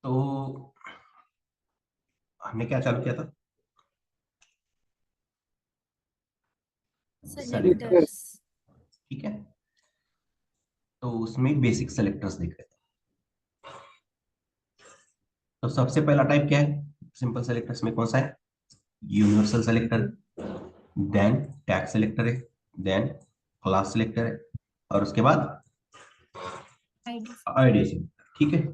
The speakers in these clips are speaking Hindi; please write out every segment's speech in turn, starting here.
तो हमने क्या चालू किया था? सेलेक्टर्स। सेलेक्टर्स। ठीक है, तो उसमें बेसिक सेलेक्टर्स देख रहे थे। तो सबसे पहला टाइप क्या है सिंपल सेलेक्टर्स में? कौन सा है? Universal selector, then tag selector है, देन क्लास सेलेक्टर है, और उसके बाद आईडी। ID selector. ठीक है,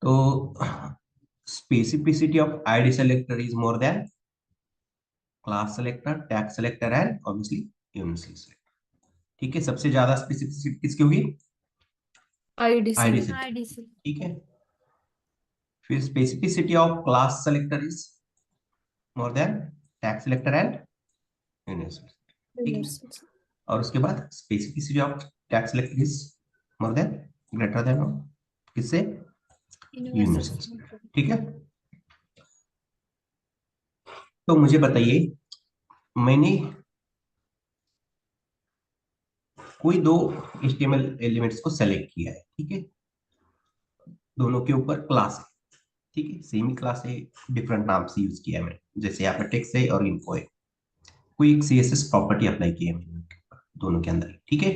तो specificity of ID selector is more than class selector, tag selector and obviously universal selector. ठीक है, सबसे ज्यादा स्पेसिफिसिटी किसकी होगी? ID ID select. Selector. ID से। ठीक है, फिर specificity of class selector is more than tag selector and universal. ठीक है, यूनिवर्सल। और उसके बाद specificity of tag selector is more than greater than किससे? Universal selector. यूनिवर्सल। ठीक है, तो मुझे बताइए, मैंने कोई दो HTML एलिमेंट्स को सेलेक्ट किया है। ठीक है, दोनों के ऊपर क्लास है। ठीक है, सेम ही क्लास है, डिफरेंट नाम से यूज किया है मैंने। जैसे यहाँ पे टेक्स्ट है और इन्फो है, कोई एक CSS प्रॉपर्टी अप्लाई की है मैंने उनके ऊपर, दोनों के अंदर। ठीक है,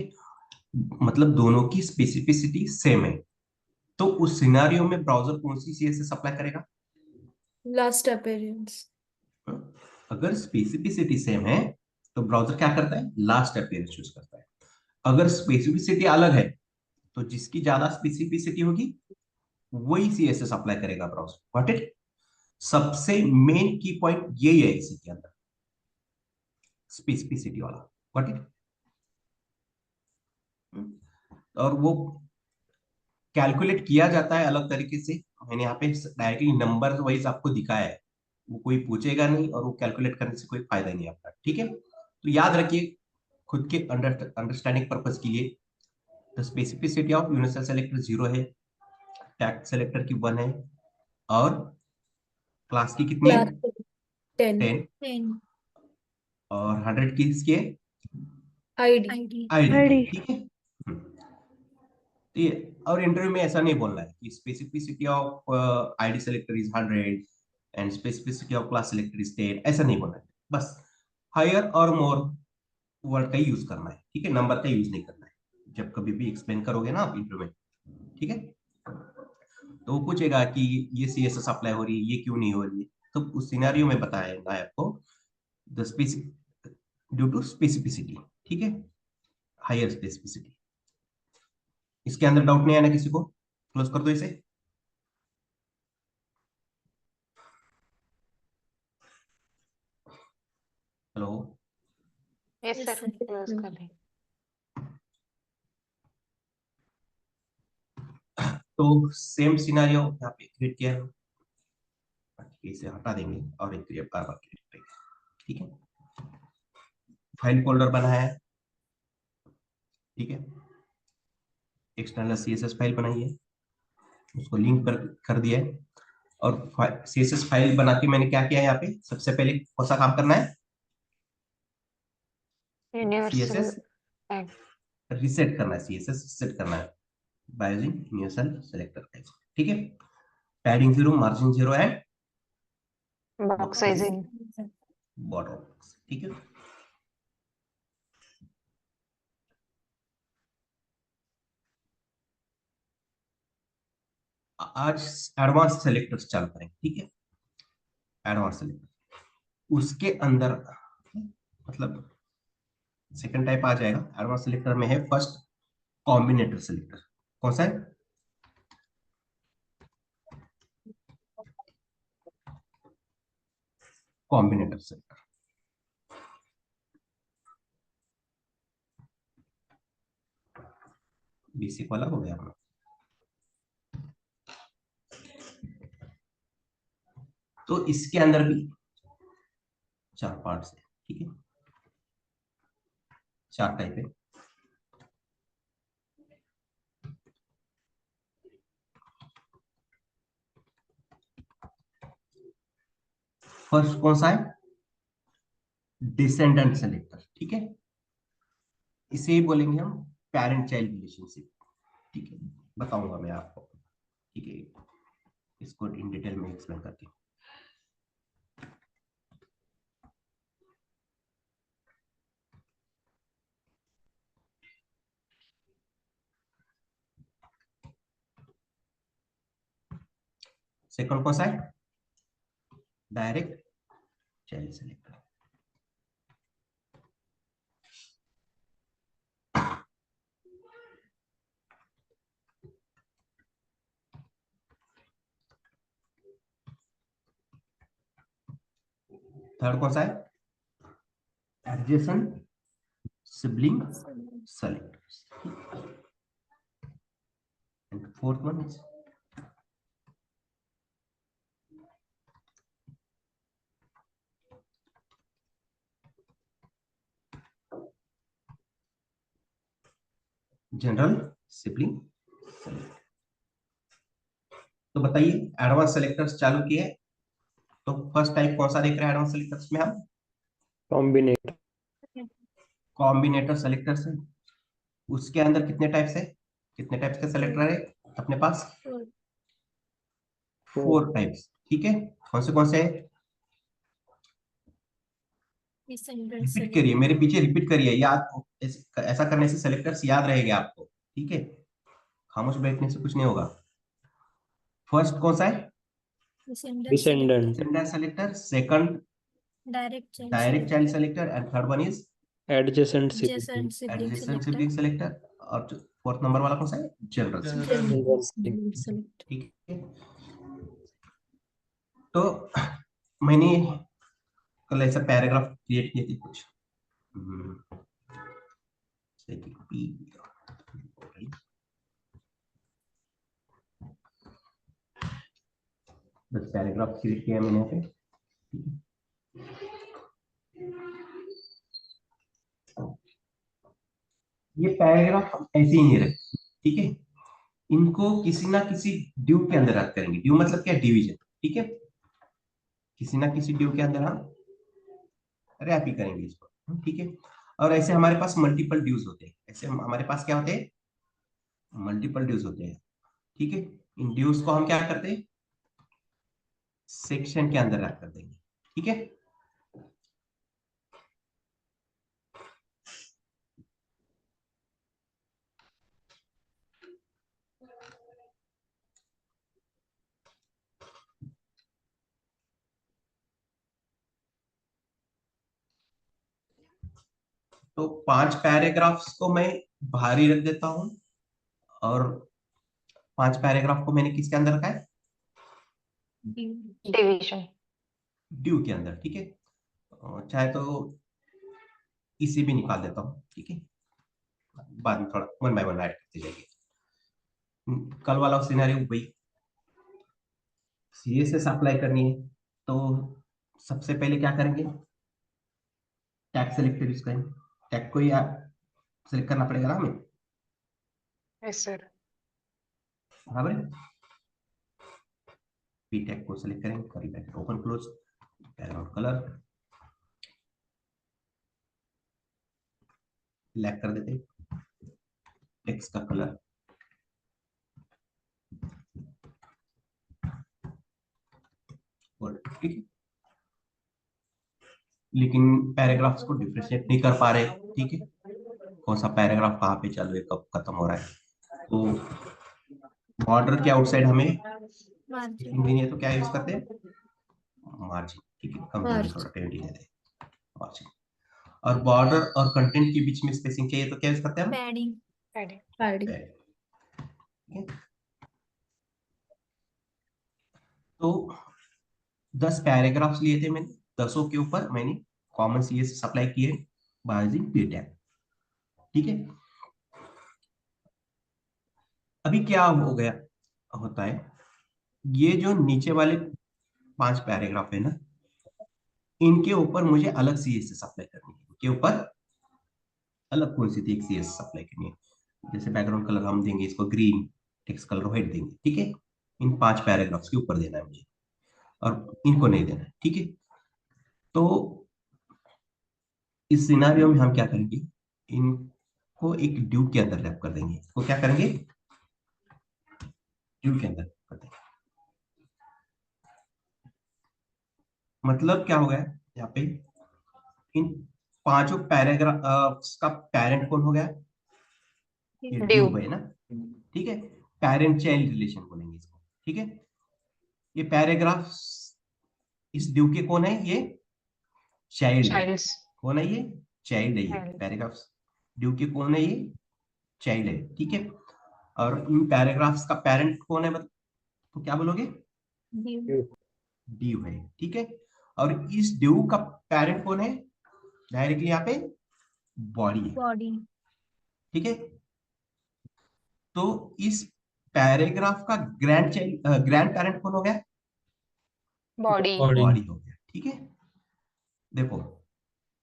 मतलब दोनों की स्पेसिफिसिटी सेम है। तो उस सिनारियो में ब्राउजर कौन सी CSS अप्लाई करेगा? Last appearance. अगर स्पेसिफिसिटी सेम है तो ब्राउजर क्या करता है? लास्ट अपीयरेंस चूज करता है। अगर स्पेसिफिसिटी अलग है तो जिसकी ज्यादा स्पेसिफिसिटी होगी वही CSS अप्लाई करेगा ब्राउजर। Got it? सबसे मेन की पॉइंट यही है इसी के अंदर, स्पेसिफिसिटी वाला। Got it? और वो कैलकुलेट किया जाता है अलग तरीके से। मैंने यहाँ पे डायरेक्टली नंबर वाइज आपको दिखाया है, वो कोई पूछेगा नहीं और वो कैलकुलेट करने से कोई फायदा नहीं आपका। ठीक है, तो याद रखिए खुद के अंडरस्टैंडिंग पर्पज के लिए, तो स्पेसिफिसिटी ऑफ यूनिवर्सल सेलेक्टर 0 है, टैग सेलेक्टर की 1 है, और क्लास की कितनी है? क्लास 10। 10। 10। और 100 की इसकी है आईडी। आईडी। आईडी की। आईडी। ठीक है, तो ये, और इंटरव्यू में ऐसा नहीं बोलना है कि specificity of ID selector is 100 and specificity of class selector is 10, ऐसा नहीं बोलना है। बस हायर और मोर वर्ड का यूज करना है। ठीक है, नंबर का यूज नहीं करना है जब कभी भी एक्सप्लेन करोगे ना आप इंटरव्यू में। ठीक है, तो वो पूछेगा कि ये CSS अप्लाई हो रही है, ये क्यों नहीं हो रही है, तो उस सिनेरियो में बताएगा आपको the specific due to specificity. ठीक है, हायर स्पेसिफिसिटी। इसके अंदर डाउट नहीं आना किसी को? क्लोज कर दो इसे। Hello? Yes yes sir, sir. Close कर दें। तो सेम सिनारियो यहाँ पे क्रिएट किया है। इसे हटा देंगे और एक क्रिएट बार बार क्रिएट करेंगे। ठीक है, फाइल फोल्डर बनाया है। ठीक है, एक्सटर्नल CSS फाइल बनाई है, उसको लिंक कर दिया है। और CSS फाइल बना के मैंने क्या किया है, यहाँ पे सबसे पहले कौन सा काम करना है? Universal CSS tag. रिसेट करना है, CSS रिसेट करना है बाय यूजिंग यूनिवर्सल सेलेक्टर। ठीक है, padding 0, margin 0 and box sizing. Border box. ठीक है, आज एडवांस सेलेक्टर्स चालू करेंगे। ठीक है, एडवांस सेलेक्टर उसके अंदर मतलब सेकंड टाइप आ जाएगा। एडवांस सेलेक्टर में है फर्स्ट कॉम्बिनेटर सेलेक्टर। कौन सा है? Combinator selector. बेसिक वाला हो गया अपना। तो इसके अंदर भी 4 पार्ट्स है। ठीक है, 4 टाइप है। फर्स्ट कौन सा है? Descendant selector. ठीक है, इसे ही बोलेंगे हम पेरेंट चाइल्ड रिलेशनशिप। ठीक है, बताऊंगा मैं आपको। ठीक है, इसको इन डिटेल में एक्सप्लेन करती हूँ। सेकंड कौन सा है? Direct child selector. थर्ड कौन सा है? Adjacent sibling selectors. And the fourth one is general sibling selector. तो बताइए, एडवांस सेलेक्टर्स चालू किए, तो फर्स्ट टाइप कौन सा देख रहे हैं एडवांस सेलेक्टर्स में? हम कॉम्बिनेटर। कॉम्बिनेटर सेलेक्टर्स है। उसके अंदर कितने टाइप्स है, कितने टाइप्स के सेलेक्टर है अपने पास? 4 टाइप्स। ठीक है, कौन से है? रिपीट करिए, मेरे पीछे रिपीट करिए, याद ऐसा करने से सेलेक्टर्स याद रहेंगे आपको। ठीक है, खामोश बैठने से कुछ नहीं होगा। फर्स्ट कौन सा है? Descendant. Descendant selector. Second direct direct child selector. And third one is adjacent sibling. Adjacent sibling selector. और फोर्थ नंबर वाला कौन सा है? जनरल। ठीक है, तो मैंने कल ऐसा पैराग्राफ क्रिएट किए थे कुछ, बस पैराग्राफ क्रिएट किया मैंने यहाँ पे। ये पैराग्राफ ऐसे ही नहीं रखे, ठीक है, इनको किसी ना किसी ड्यू के अंदर रख करेंगे। ड्यू मतलब क्या? डिवीजन। ठीक है, किसी ना किसी ड्यू के अंदर हम रैप ही करेंगे इसको। ठीक है, और ऐसे हमारे पास मल्टीपल ड्यूज होते हैं। ऐसे हमारे पास क्या होते हैं? मल्टीपल ड्यूज होते हैं। ठीक है, इन ड्यूज को हम क्या करते हैं? सेक्शन के अंदर रैप कर देंगे। ठीक है, तो 5 पैराग्राफ्स को मैं बाहर ही रख देता हूं, और 5 पैराग्राफ को मैंने किसके अंदर रखा है? डिवीजन। ड्यू के अंदर। ठीक है, चाहे तो इसे भी निकाल देता हूँ। ठीक है, बाद में थोड़ा वन बाय वन ऐड करते जाइए। कल वाला सिनेरियो वही, सीएसएस अप्लाई करनी है, तो सबसे पहले क्या करेंगे? टैग सेलेक्टर यूज करेंगे। टैग को ही सेलेक्ट करना पड़ेगा ना हमें, यस सर। बराबर है। पी टैग को सेलेक्ट करेंगे, करी bracket open close, background colour black कर देते, टेक्स्ट का कलर ठीक है, लेकिन पैराग्राफ्स को डिफरेंशिएट नहीं कर पा रहे। ठीक है, कौन सा पैराग्राफ कहाँ पे चालू है, कब खत्म हो रहा है। तो बॉर्डर के आउटसाइड हमें स्पेसिंग देनी है, तो क्या यूज करते हैं? मार्जिन। ठीक है, कम देंगे, थोड़ा 20 दे दें मार्जिन। और बॉर्डर और कंटेंट के बीच में स्पेसिंग चाहिए, तो क्या यूज करते हैं हम? पैडिंग। ठीक है, तो 10 पैराग्राफ्स लिए थे मैंने, 10 के ऊपर मैंने कॉमन सीएसएस अप्लाई किए बाय यूजिंग पीटैग। ठीक है, अभी क्या हो गया होता है, ये जो नीचे वाले 5 पैराग्राफ है ना, इनके ऊपर मुझे अलग सीएसएस अप्लाई करनी है। इनके ऊपर अलग कौन सी थी एक सीएसएस अप्लाई करनी है। जैसे बैकग्राउंड कलर हम देंगे इसको ग्रीन, टेक्स्ट कलर व्हाइट देंगे। ठीक है, इन 5 पैराग्राफ्स के ऊपर देना है मुझे, और इनको नहीं देना है। ठीक है, तो इस सिनारियो में हम क्या करेंगे? इनको एक ड्यू के अंदर रैप कर देंगे। इसको क्या करेंगे? ड्यू के अंदर। करते हैं। मतलब क्या हो गया यहाँ पे, इन पांचों पैराग्राफ का पेरेंट कौन हो गया, ये ड्यू Due. है ना, ठीक है, पेरेंट चाइल्ड रिलेशन बोलेंगे इसको, ठीक है। ये पैराग्राफ इस ड्यू के कौन है, ये चाइल्ड है, Childs. कौन है ये, चाइल्ड है, ये Child. पैराग्राफ ड्यू के कौन है, ये चाइल्ड है, ठीक है। और इन पैराग्राफ्स का पेरेंट कौन है, मतलब तो क्या बोलोगे, ड्यू है, ठीक है। और इस ड्यू का पेरेंट कौन है, डायरेक्टली यहाँ पे बॉडी है, बॉडी ठीक है। तो इस पैराग्राफ का ग्रैंड चाइल्ड ग्रैंड पेरेंट कौन हो गया, Body. बॉडी हो गया, ठीक है। देखो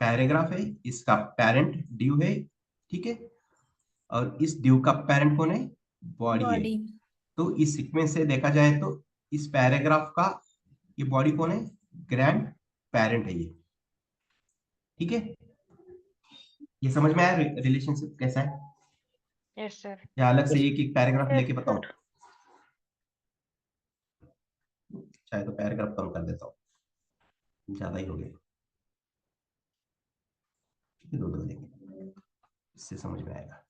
पैराग्राफ है, इसका पेरेंट ड्यू है, ठीक है, और इस ड्यू का पेरेंट कौन है, बॉडी है। बॉडी तो इस सीक्वेंस से देखा जाए तो इस पैराग्राफ का ये बॉडी कौन है, ग्रैंड पेरेंट है ये, ठीक है। ये समझ में आया रिलेशनशिप कैसा है, Yes, sir. या अलग से एक एक पैराग्राफ Yes, लेके बताओ, sir. चाहे तो पैराग्राफ कम कर देता हूँ, ज्यादा ही हो गया, ठीक है, दो लेंगे, इससे समझ में आएगा।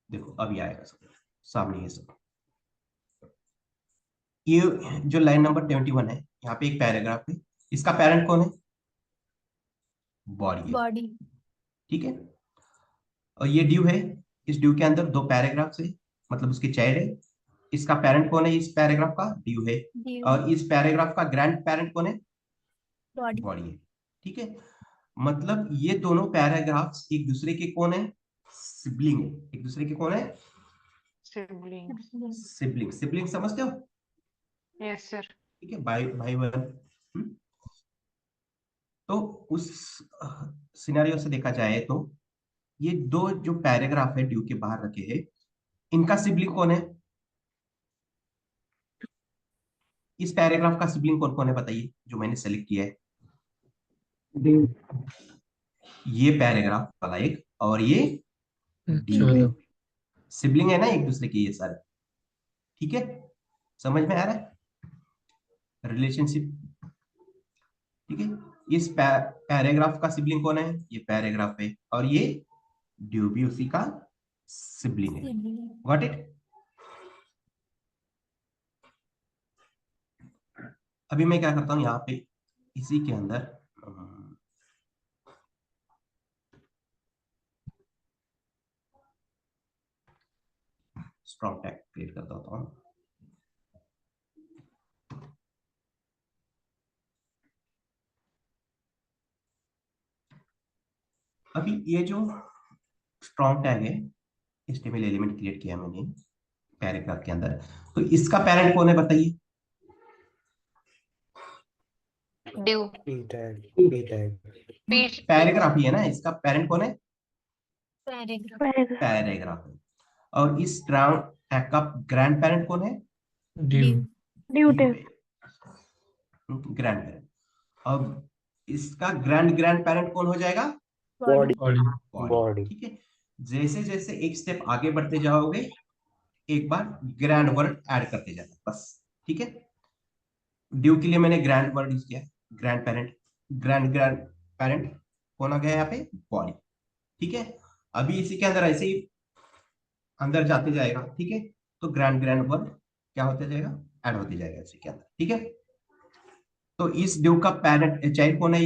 देखो अभी आएगा सब सामने, ये सब, ये जो लाइन नंबर 21 है, यहाँ पे एक पैराग्राफ है, इसका पेरेंट कौन है, बॉडी है, बॉडी ठीक है। और ये ड्यू है, इस ड्यू के अंदर दो पैराग्राफ्स है, मतलब उसके चाइल्ड है, इसका पेरेंट कौन है, इस पैराग्राफ का ड्यू है, और इस पैराग्राफ का ग्रैंड पेरेंट कौन है, बॉडी बॉडी है, ठीक है। मतलब ये दोनों पैराग्राफ्स एक दूसरे के कौन है, सिबलिंग है, एक दूसरे के कौन है, Siblings. सिबलिंग, सिबलिंग समझते हो, Yes, sir. ठीक है, भाई भाई बहन। तो उस सिनेरियो से देखा जाए तो ये दो जो पैराग्राफ है ड्यू के बाहर रखे हैं, इनका सिबलिंग कौन है, इस पैराग्राफ का सिबलिंग कौन कौन है बताइए, जो मैंने सेलेक्ट किया है, ये पैराग्राफ वाला एक, और ये ड्यू है, सिबलिंग है ना एक दूसरे के ये सारे, ठीक है, समझ में आ रहा है रिलेशनशिप, ठीक है। इस पैराग्राफ का सिबलिंग कौन है, ये पैराग्राफ है, और ये ड्यू भी उसी का सिबलिंग है, गॉट इट। अभी मैं क्या करता हूं यहाँ पे, इसी के अंदर स्ट्रॉन्ग टैग क्रिएट करता होता हूँ। अभी ये जो स्ट्रॉन्ग टैग है, एचटीएमएल एलिमेंट क्रिएट किया मैंने पैराग्राफ के अंदर, तो इसका पेरेंट कौन है बताइए, Due. P. पैराग्राफ ही है ना, इसका पेरेंट कौन है, पैराग्राफ पैराग्राफ है। और इस स्ट्रॉन्ग टैग का ग्रैंड पेरेंट कौन है, ड्यू ग्रैंड पेरेंट। अब इसका ग्रैंड ग्रैंड पेरेंट कौन हो जाएगा, बॉडी बॉडी, ठीक है। जैसे जैसे एक स्टेप आगे बढ़ते जाओगे, एक बार ग्रैंड वर्ड ऐड करते जाना बस, ठीक है। ड्यू के लिए मैंने ग्रैंड वर्ड यूज किया, grand parent, grand grand parent कौन आ गया यहाँ पे, बॉडी, ठीक है। अभी इसी के अंदर ऐसे ही अंदर जाते जाएगा, ठीक है, तो ग्रैंड ग्रैंड वर्ड क्या होते जाएगा, ऐड होते जाएगा इसी के अंदर, ठीक है। तो इस ड्यू का पेरेंट चाइल्ड कौन है,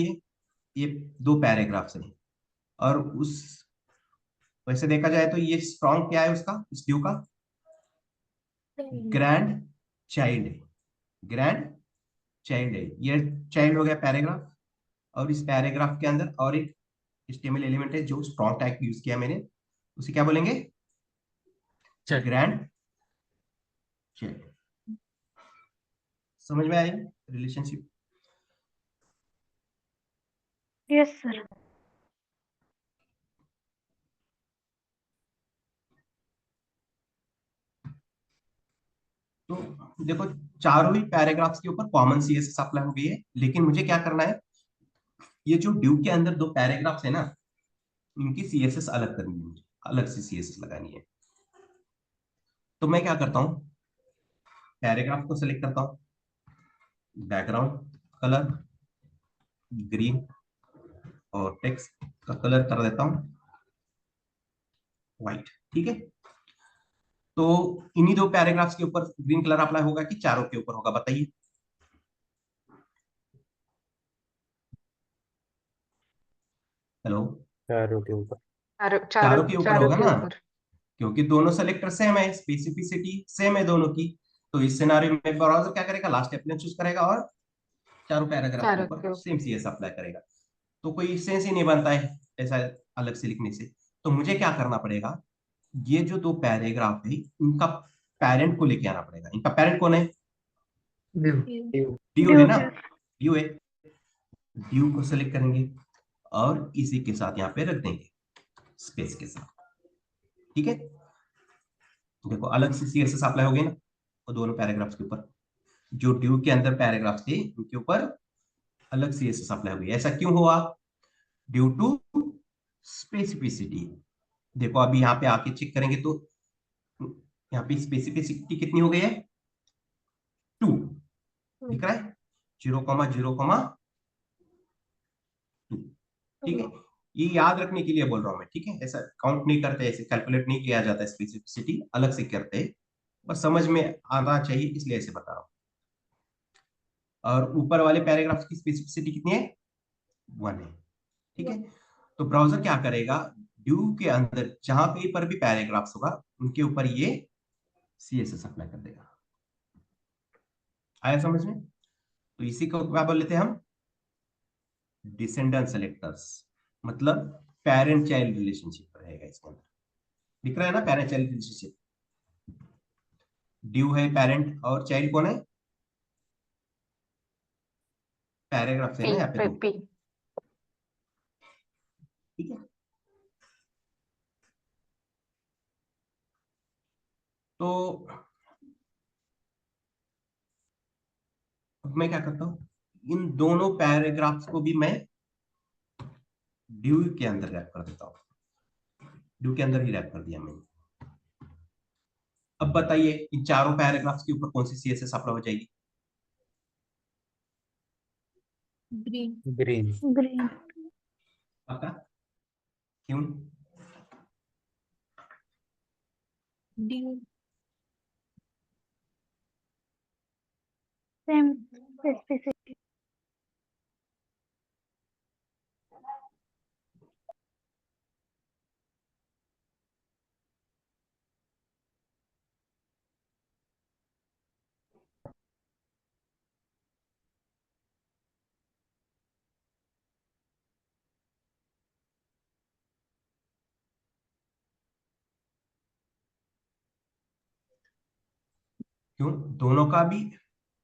ये दो पैराग्राफ्स हैं, और उस वैसे देखा जाए तो ये स्ट्रॉन्ग क्या है उसका, इस ड्यू का ग्रैंड चाइल्ड है, ग्रैंड चाइल्ड है, ये चाइल्ड हो गया पैराग्राफ। और इस पैराग्राफ के अंदर और एक एचटीएमएल एलिमेंट है जो स्ट्रॉन्ग टैग यूज किया मैंने, उसे क्या बोलेंगे, ग्रैंड चाइल्ड। समझ में आई रिलेशनशिप, Yes, sir. तो देखो चारों ही पैराग्राफ्स के ऊपर कॉमन सीएसएस अप्लाई हो गई है, लेकिन मुझे क्या करना है, ये जो ड्यू के अंदर दो पैराग्राफ्स है ना, इनकी सीएसएस अलग करनी है, मुझे अलग से सीएसएस लगानी है। तो मैं क्या करता हूँ, पैराग्राफ को सिलेक्ट करता हूँ, बैकग्राउंड कलर ग्रीन और टेक्स्ट का कलर कर देता हूँ व्हाइट। ठीक है, तो इन्हीं दो पैराग्राफ्स के ऊपर ग्रीन कलर अप्लाई होगा कि चारों के ऊपर होगा, बताइए। हेलो, चारों के ऊपर। चारों के ऊपर चारों होगा के ना, ऊपर। क्योंकि दोनों सेलेक्टर सेम है, स्पेसिफिसिटी सेम है दोनों की। तो इस सिनारियो में ब्राउजर क्या करेगा, लास्ट एप्लिकेशन चूज करेगा और चारों पैराग्राफ के चारों के ऊपर ऊपर। सेम सीएस अप्लाई करेगा। तो कोई सेंस ही नहीं बनता है ऐसा अलग से लिखने से। तो मुझे क्या करना पड़ेगा, ये जो दो पैराग्राफ है इनका पेरेंट को लेके आना पड़ेगा। इनका पेरेंट कौन है, Div. ड्यू है ना, ड्यू है। ड्यू को सेलेक्ट करेंगे और इसी के साथ यहाँ पे रख देंगे स्पेस के साथ। ठीक है, देखो अलग से सीएसएस अप्लाई हो गई ना, और दोनों पैराग्राफ्स के ऊपर जो ड्यू के अंदर पैराग्राफ्स थे उनके ऊपर अलग सीएसएस अप्लाई हो गई। ऐसा क्यों हुआ, ड्यू टू स्पेसिफिसिटी। देखो अभी यहाँ पे आके चेक करेंगे तो यहाँ पे स्पेसिफिसिटी कितनी हो गई है, 2 दिख रहा है, 0,0,2। ठीक है, ये याद रखने के लिए बोल रहा हूं मैं। ठीक है, ऐसा काउंट नहीं करते, ऐसे कैलकुलेट नहीं किया जाता, स्पेसिफिसिटी अलग से करते हैं, बस समझ में आना चाहिए इसलिए ऐसे बता रहा हूं। और ऊपर वाले पैराग्राफ की स्पेसिफिसिटी कितनी है, 1 है। ठीक है, तो ब्राउजर क्या करेगा, ड्यू के अंदर जहां पे पर भी पैराग्राफ्स होगा उनके ऊपर ये सीएसएस अप्लाई कर देगा। आया समझ में? तो इसी को क्या बोल लेते हैं हम, डिसेंडेंट सेलेक्टर्स, मतलब पेरेंट चाइल्ड रिलेशनशिप रहेगा इसके अंदर। दिख रहा है ना, पेरेंट चाइल्ड रिलेशनशिप, ड्यू है पेरेंट और चाइल्ड कौन है, पैराग्राफ है ना पी यहाँ पे पे दो। पी। ठीक है, तो अब मैं क्या करता हूँ, इन दोनों पैराग्राफ्स को भी मैं ड्यू के अंदर रैप कर देता हूँ। ड्यू के अंदर ही रैप कर दिया मैंने। अब बताइए इन चारों पैराग्राफ्स के ऊपर कौन सी सीएसएस अप्लाई हो जाएगी, Green. ग्रीन। ग्रीन। पक्का? क्यों? Div. Same specificity. क्यों, दोनों का भी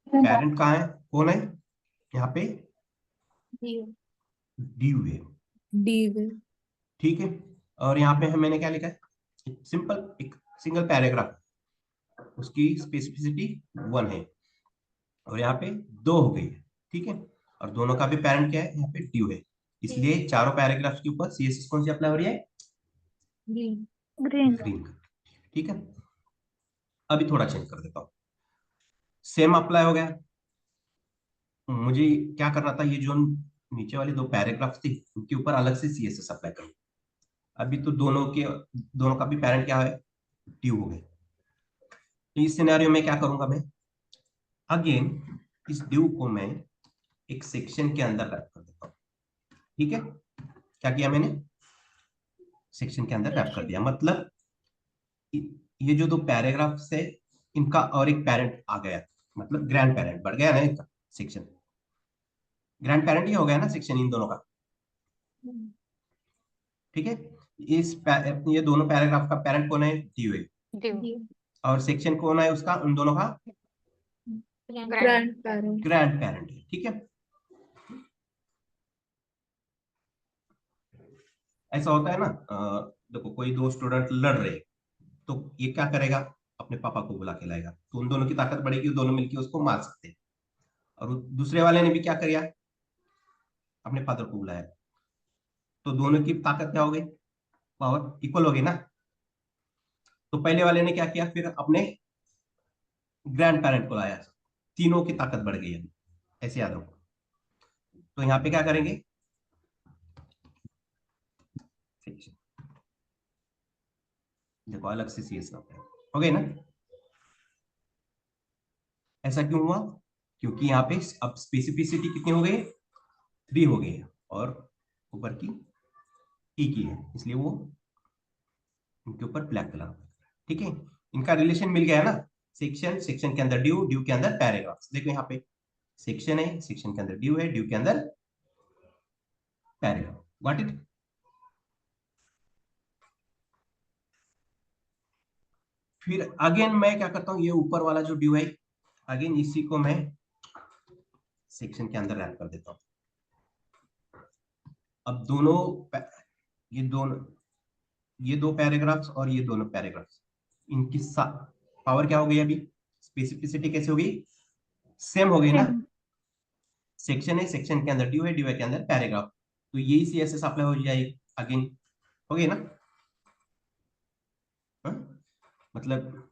पेरेंट कहाँ है, कौन है यहाँ पे, Div. ड्यू है। Div. ठीक है, और यहाँ पे मैंने क्या लिखा है, सिंपल एक सिंगल पैराग्राफ, उसकी स्पेसिफिसिटी 1 है और यहाँ पे 2 हो गई है। ठीक है, और दोनों का भी पेरेंट क्या है, यहाँ पे ड्यू है, इसलिए चारों पैराग्राफ्स के ऊपर सीएसएस कौन सी अप्लाई हो रही है, Green. ग्रीन। ग्रीन। ठीक है, अभी थोड़ा चेंज कर देता हूँ, सेम अप्लाई हो गया। मुझे क्या करना था, ये जो नीचे वाले दो पैराग्राफ्स थी उनके ऊपर अलग से सीएसएस अप्लाई करूँ। अभी तो दोनों का भी पेरेंट क्या है, ड्यू हो गए। तो इस सिनेरियो में क्या करूंगा मैं, अगेन इस ड्यू को मैं एक सेक्शन के अंदर रैप कर देता हूँ। ठीक है, क्या किया मैंने, सेक्शन के अंदर रैप कर दिया, मतलब ये जो दो पैराग्राफ है इनका और एक पेरेंट आ गया, मतलब ग्रैंड पेरेंट बढ़ गया ना इनका सेक्शन, ग्रैंड पेरेंट ही हो गया ना सेक्शन इन दोनों का। ठीक है, ये दोनों पैराग्राफ का पेरेंट कौन है, ड्यू है, ड्यू। Div. और सेक्शन कौन है उसका, उन दोनों का Grandparent. ग्रैंड पेरेंट है। ठीक है, ऐसा होता है ना, देखो कोई दो स्टूडेंट लड़ रहे, तो ये क्या करेगा, अपने पापा को बुला के लाएगा, तो उन दोनों की ताकत बढ़ेगी, दोनों मिलकर उसको मार सकते हैं। और दूसरे वाले ने भी क्या किया, अपने फादर को बुलाया, तो दोनों की ताकत क्या हो गई, पावर इक्वल हो गई ना। तो पहले वाले ने क्या किया, फिर अपने ग्रैंड पेरेंट को लाया, तीनों की ताकत बढ़ गई है, ऐसे याद रखो। तो यहाँ पे क्या करेंगे, देखो अलग से CS हो गई ना। ऐसा क्यों हुआ, क्योंकि यहाँ पे अब स्पेसिफिसिटी कितनी हो गई, 3 हो गई है, और ऊपर की E की है, इसलिए वो इनके ऊपर ब्लैक कलर। ठीक है, इनका रिलेशन मिल गया है ना, सेक्शन, सेक्शन के अंदर ड्यू, ड्यू के अंदर पैराग्राफ। देखो यहाँ पे सेक्शन है, सेक्शन के अंदर ड्यू है, ड्यू के अंदर पैराग्राफ। Got it. फिर अगेन मैं क्या करता हूँ, ये ऊपर वाला जो ड्यू है, अगेन इसी को मैं सेक्शन के अंदर रैप कर देता हूँ। अब ये दो पैराग्राफ्स और ये दोनों पैराग्राफ्स, इनकी पावर क्या हो गई, अभी स्पेसिफिसिटी कैसे हो गई, सेम हो गई ना। Same. सेक्शन है, सेक्शन के अंदर ड्यू है, ड्यू के अंदर पैराग्राफ, तो यही CSS अप्लाई हो जाएगी, अगेन हो गई ना। हा? मतलब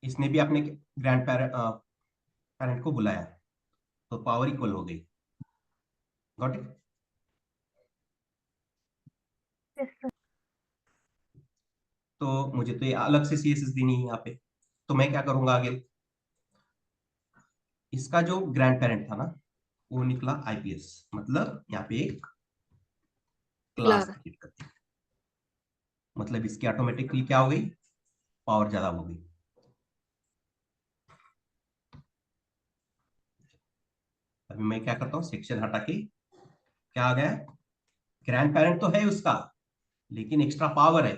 इसने भी अपने ग्रैंड पेरेंट को बुलाया, तो पावर इक्वल हो गई। Got it. Yes, sir. तो मुझे तो ये अलग से CSS देनी है यहाँ पे, तो मैं क्या करूंगा आगे, इसका जो ग्रैंड पेरेंट था ना, वो निकला IPS, मतलब यहाँ पे एक क्लास Class. क्रिएट करते हैं, मतलब इसकी ऑटोमेटिकली क्या हो गई, पावर ज्यादा हो गई। अभी मैं क्या करता हूँ, सेक्शन हटा के क्या आ गया, ग्रैंड पेरेंट तो है उसका, लेकिन एक्स्ट्रा पावर है,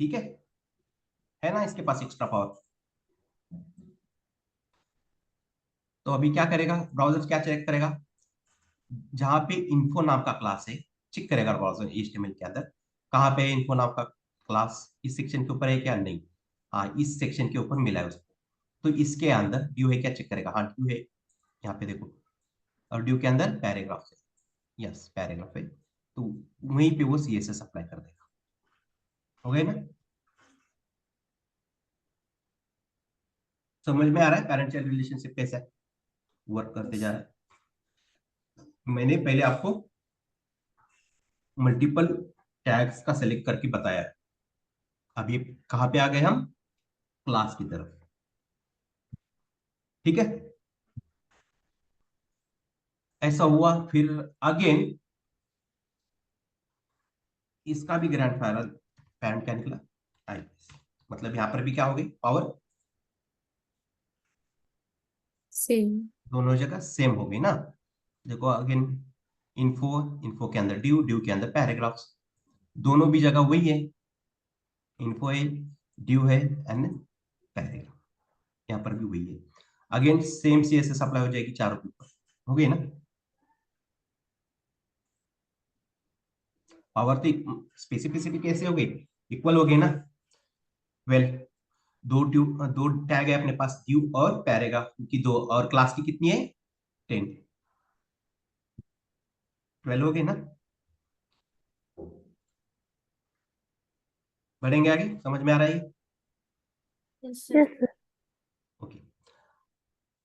ठीक है ना, इसके पास एक्स्ट्रा पावर। तो अभी क्या करेगा ब्राउजर, क्या चेक करेगा, जहां पे इन्फो नाम का क्लास है, चेक करेगा ब्राउजर HTML के अंदर, कहाँ पे इन्फो नाम का क्लास, इस सेक्शन के ऊपर है क्या, नहीं, हाँ इस सेक्शन के ऊपर मिला है उसको, तो इसके अंदर ड्यू है क्या, चेक करेगा, हाँ ड्यू है, यहाँ पे देखो, और ड्यू के अंदर पैराग्राफ है, यस पैराग्राफ है, तो वहीं पे वो CSS अप्लाई कर देगा। हो गए ना, समझ में आ रहा है पेरेंट चाइल्ड रिलेशनशिप कैसा वर्क करते जा रहा है। मैंने पहले आपको मल्टीपल टैग्स का सेलेक्ट करके बताया है, अभी कहाँ पे आ गए हम, क्लास की तरफ, ठीक है। ऐसा हुआ, फिर अगेन इसका भी ग्रैंड पेरेंट क्या निकला, IPS, मतलब यहाँ पर भी क्या हो गई, पावर Same. दोनों जगह सेम हो गई ना। देखो अगेन इन्फो, इन्फो के अंदर ड्यू, ड्यू के अंदर पैराग्राफ्स, दोनों भी जगह वही है, इन्फो है, ड्यू है एंड पैराग्राफ, यहाँ पर भी वही है। अगेन सेम CSS अप्लाई हो जाएगी चारों के ऊपर, हो गई ना। पावर तो स्पेसिफिसिटी कैसे हो गई, इक्वल हो गई ना। वेल दो टैग है अपने पास, ड्यू और पैराग्राफ की, दो और क्लास की कितनी है, 10, 12 हो गई ना। बढ़ेंगे आगे, समझ में आ रहा है ये? Yes, Yes, sir. sir. Okay,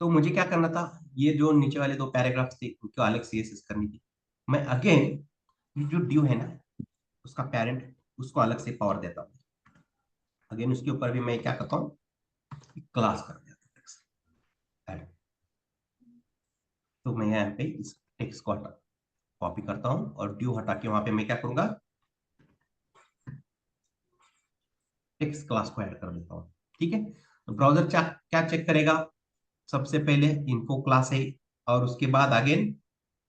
तो मुझे क्या करना था, ये जो नीचे वाले 2 पैराग्राफ थे उनको अलग CSS करनी थी। मैं अगेन जो ड्यू है ना, उसका पेरेंट, उसको अलग से पावर देता हूँ, अगेन उसके ऊपर भी मैं क्या करता हूँ, क्लास कर देता हूँ। तो मैं यहाँ पे इस टेक्स्ट को कॉपी करता हूँ, और ड्यू हटा के वहां पे मैं क्या करूंगा, टेक्स्ट क्लास को ऐड कर देता हूँ, ठीक है। तो ब्राउजर क्या चेक करेगा, सबसे पहले इन्फो क्लास है, और उसके बाद अगेन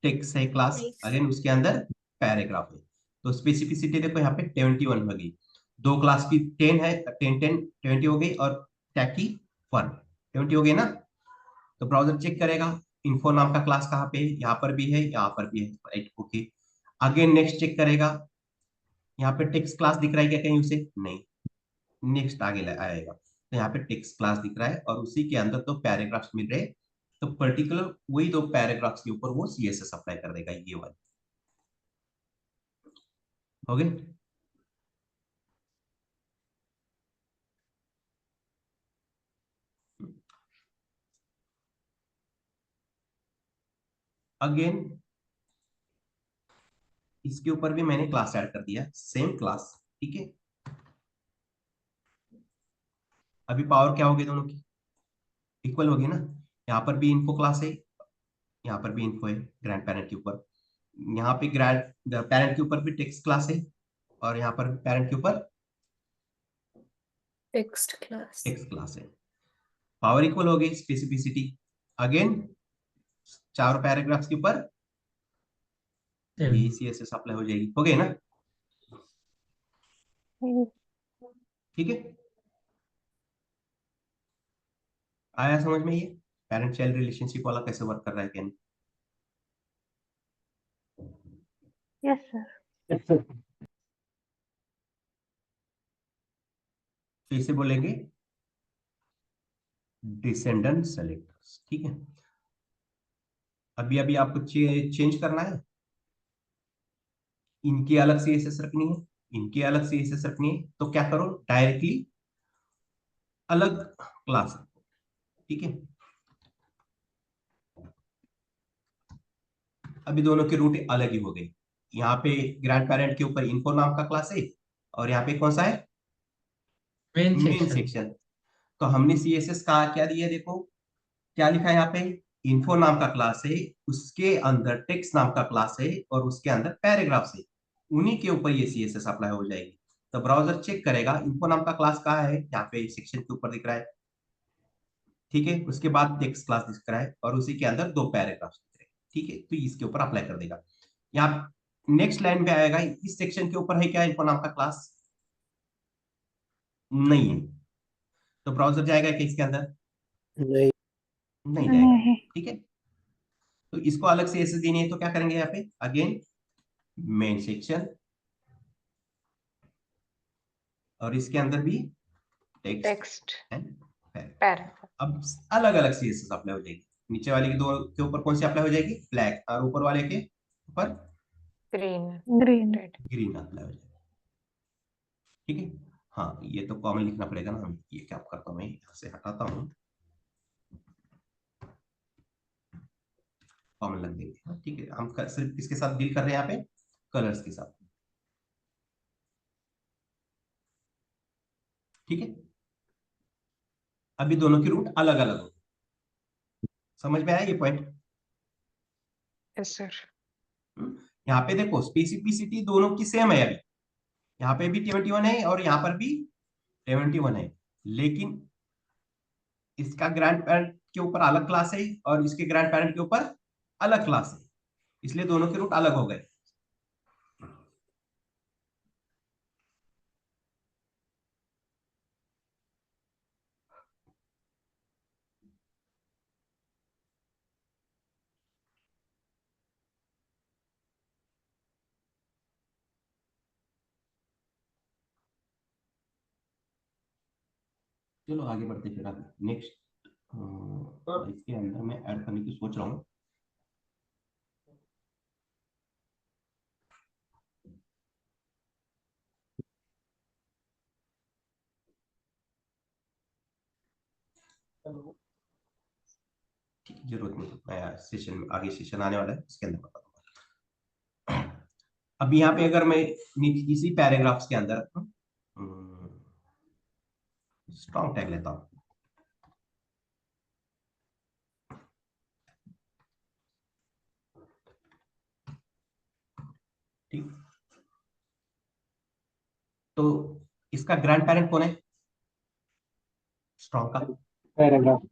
टेक्स्ट है क्लास, Nice. अगेन उसके अंदर पैराग्राफ है। तो स्पेसिफिसिटी देखो यहाँ पे 21 हो गई, दो क्लास की 10 है, 20 हो गई, और टैग की 1, 20 हो गई ना। तो ब्राउजर चेक करेगा इन्फो नाम का क्लास कहाँ पे है, यहाँ पर भी है, यहाँ पर भी है, right, okay. Again next check करेगा, यहाँ पे टेक्स्ट क्लास दिख रहा है क्या कहीं उसे, नहीं, नेक्स्ट आगे आएगा, तो यहाँ पे टेक्स्ट क्लास दिख रहा है और उसी के अंदर दो पैराग्राफ्स मिल रहे हैं, तो पर्टिकुलर वही दो पैराग्राफ्स के ऊपर वो CSS अप्लाई कर देगा, ये वाली। हो गए? अगेन इसके ऊपर भी मैंने क्लास ऐड कर दिया, सेम क्लास, ठीक है। अभी पावर क्या होगी दोनों की? इक्वल होगी ना। यहाँ पर भी इन्फो क्लास है, यहाँ पर भी इन्फो है ग्रैंड पेरेंट के ऊपर। यहाँ पे ग्रैंड पेरेंट के ऊपर भी टेक्स्ट क्लास है और यहाँ पर पेरेंट के ऊपर टेक्स्ट क्लास। टेक्स्ट क्लास है। पावर इक्वल हो गई, स्पेसिफिसिटी अगेन चारों पैराग्राफ्स के ऊपर CSS अप्लाई हो जाएगी। हो गए ना? ठीक है, आया समझ में ये पेरेंट चाइल्ड रिलेशनशिप वाला कैसे वर्क कर रहा है? Can yes sir. फिर से बोलेंगे डिसेंडेंट सेलेक्टर्स, ठीक है। अभी अभी आपको चेंज करना है, इनकी अलग CSS रखनी है, इनकी अलग CSS रखनी है, तो क्या करो, डायरेक्टली अलग क्लास, ठीक है। अभी दोनों की रूट अलग ही हो गई। यहाँ पे ग्रैंड पेरेंट के ऊपर इन्फो नाम का क्लास है और यहाँ पे कौन सा है? Main section. तो हमने CSS का क्या दिया, देखो क्या लिखा है यहाँ पे, इन्फो नाम का क्लास है, उसके अंदर टेक्स्ट नाम का क्लास है और उसके अंदर पैराग्राफ है, उन्हीं के ऊपर ये CSS अप्लाई हो जाएगी। तो ब्राउजर चेक करेगा इन्फो नाम का क्लास कहाँ है, यहाँ पे सेक्शन के ऊपर दिख रहा है, ठीक है। उसके बाद टेक्स्ट क्लास दिख रहा है और उसी के अंदर दो पैराग्राफ दिख रहे हैं, ठीक है। तो इसके ऊपर अप्लाई कर देगा। यहाँ नेक्स्ट लाइन पे आएगा, इस सेक्शन के ऊपर है क्या इन्फो नाम का क्लास? नहीं है, तो ब्राउजर जाएगा क्या इसके अंदर? नहीं। नहीं जाएगा, नहीं। ठीक है। तो इसको अलग से ऐसे देनी है, तो क्या करेंगे यहाँ पे, अगेन मेन सेक्शन और इसके अंदर भी टेक्स्ट एंड पैराग्राफ। अब अलग अलग CSS अप्लाई हो जाएगी। नीचे वाले के दो के ऊपर कौन सी अप्लाई हो जाएगी? ब्लैक, और ऊपर वाले के ऊपर green green. Red. Green apply हो जाएगी, ठीक है। हाँ, ये तो कॉमन लिखना पड़ेगा ना, ये क्या करता हूँ मैं, यहाँ से हटाता हूँ, कॉमन लग देंगे, हाँ, ठीक है। हम सिर्फ किसके साथ डील कर रहे हैं यहाँ पे? कलर्स के साथ, ठीक है। अभी दोनों की रूट अलग अलग हो, समझ में आया ये पॉइंट? Yes sir. यहाँ पे देखो स्पेसिफिसिटी दोनों की सेम है, अभी यहाँ पे भी 71 है और यहाँ पर भी 71 है, लेकिन इसका ग्रैंड पेरेंट के ऊपर अलग क्लास है और इसके ग्रैंड पेरेंट के ऊपर अलग क्लास है, इसलिए दोनों के रूट अलग हो गए। चलो आगे बढ़ते फिर, अब नेक्स्ट इसके अंदर मैं ऐड करने की सोच रहा हूँ। ठीक है, जरूरत नहीं, मैं सेशन में आगे सेशन आने वाला है इसके अंदर बता दूंगा। अब यहाँ पे अगर मैं इसी पैराग्राफ्स के अंदर स्ट्रॉन्ग टैग लेता हूँ, ठीक। तो इसका ग्रैंड पेरेंट कौन है स्ट्रॉन्ग का? पैराग्राफ।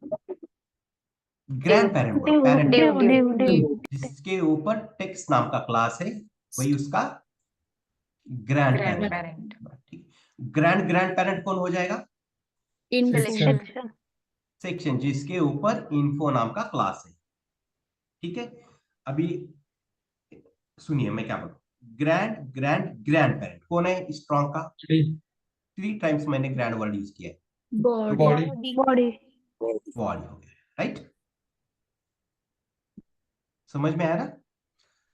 ग्रैंड पेरेंट बोलो, पेरेंट div, div, जिसके ऊपर टेक्स्ट नाम का क्लास है वही उसका ग्रैंड ग्रैंड पेरेंट, पेरेंट। ठीक। ग्रैंड ग्रैंड पेरेंट कौन हो जाएगा? सिलेक्शन। सेक्शन। सेक्शन, जिसके ऊपर इन्फो नाम का क्लास है, ठीक है। अभी सुनिए मैं क्या बोलूं, ग्रैंड ग्रैंड ग्रैंड पेरेंट कौन है स्ट्रॉन्ग का? 3 टाइम्स मैंने ग्रैंड वर्ड यूज किया है, Body. Body. Body. बॉडी हो गया, राइट? समझ में आया ना?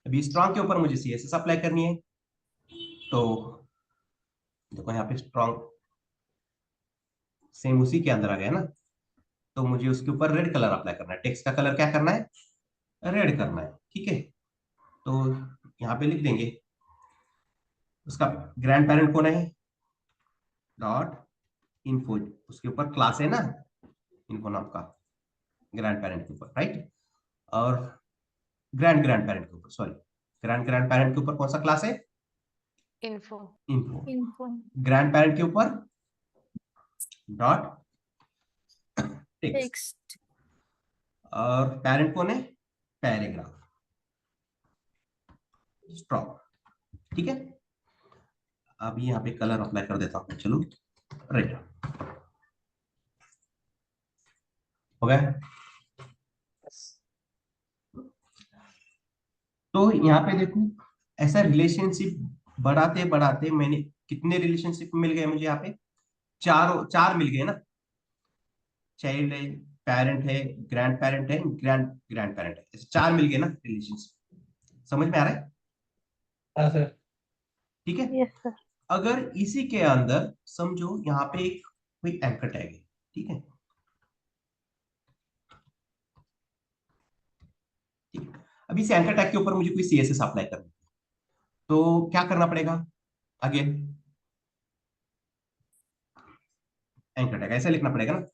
अभी स्ट्रॉन्ग के ऊपर मुझे सीएसएस अप्लाई करनी है, तो देखो यहाँ पे स्ट्रॉन्ग सेम उसी के अंदर आ गया ना, तो मुझे उसके ऊपर रेड कलर अप्लाई करना है। टेक्स्ट का कलर क्या करना है? रेड करना है, ठीक है? तो यहाँ पे लिख देंगे उसका ग्रैंड पेरेंट कौन है, डॉट इन्फो, उसके ऊपर क्लास है ना इन्फो नाम का, ग्रैंड पेरेंट के ऊपर, राइट? और ग्रैंड ग्रैंड पेरेंट के ऊपर, सॉरी, ग्रैंड ग्रैंड पेरेंट के ऊपर कौन सा क्लास है? info, info. Info. Grand parent के ऊपर डॉट टेक्स्ट, Text. और पेरेंट कौन है? पैराग्राफ, स्ट्रॉन्ग, ठीक है? अभी यहाँ पे कलर अप्लाई कर देता हूँ, चलो रेड हो गया। तो यहाँ पे देखो, ऐसा रिलेशनशिप बढ़ाते बढ़ाते मैंने कितने रिलेशनशिप मिल गए मुझे यहाँ पे? चार मिल गए ना। चाइल्ड है, पेरेंट है, ग्रैंड पेरेंट है, ग्रैंड ग्रैंड पेरेंट है, ऐसे चार मिल गए ना रिलेशनशिप। समझ में आ रहा है? हाँ सर। ठीक है। Yes, sir. अगर इसी के अंदर समझो यहाँ पे एक कोई एंकर टैग है, ठीक है? ठीक है। अभी इस एंकर टैग के ऊपर मुझे कोई सीएसएस अप्लाई करना है, तो क्या करना पड़ेगा? अगेन एंकर टैग ऐसा लिखना पड़ेगा ना,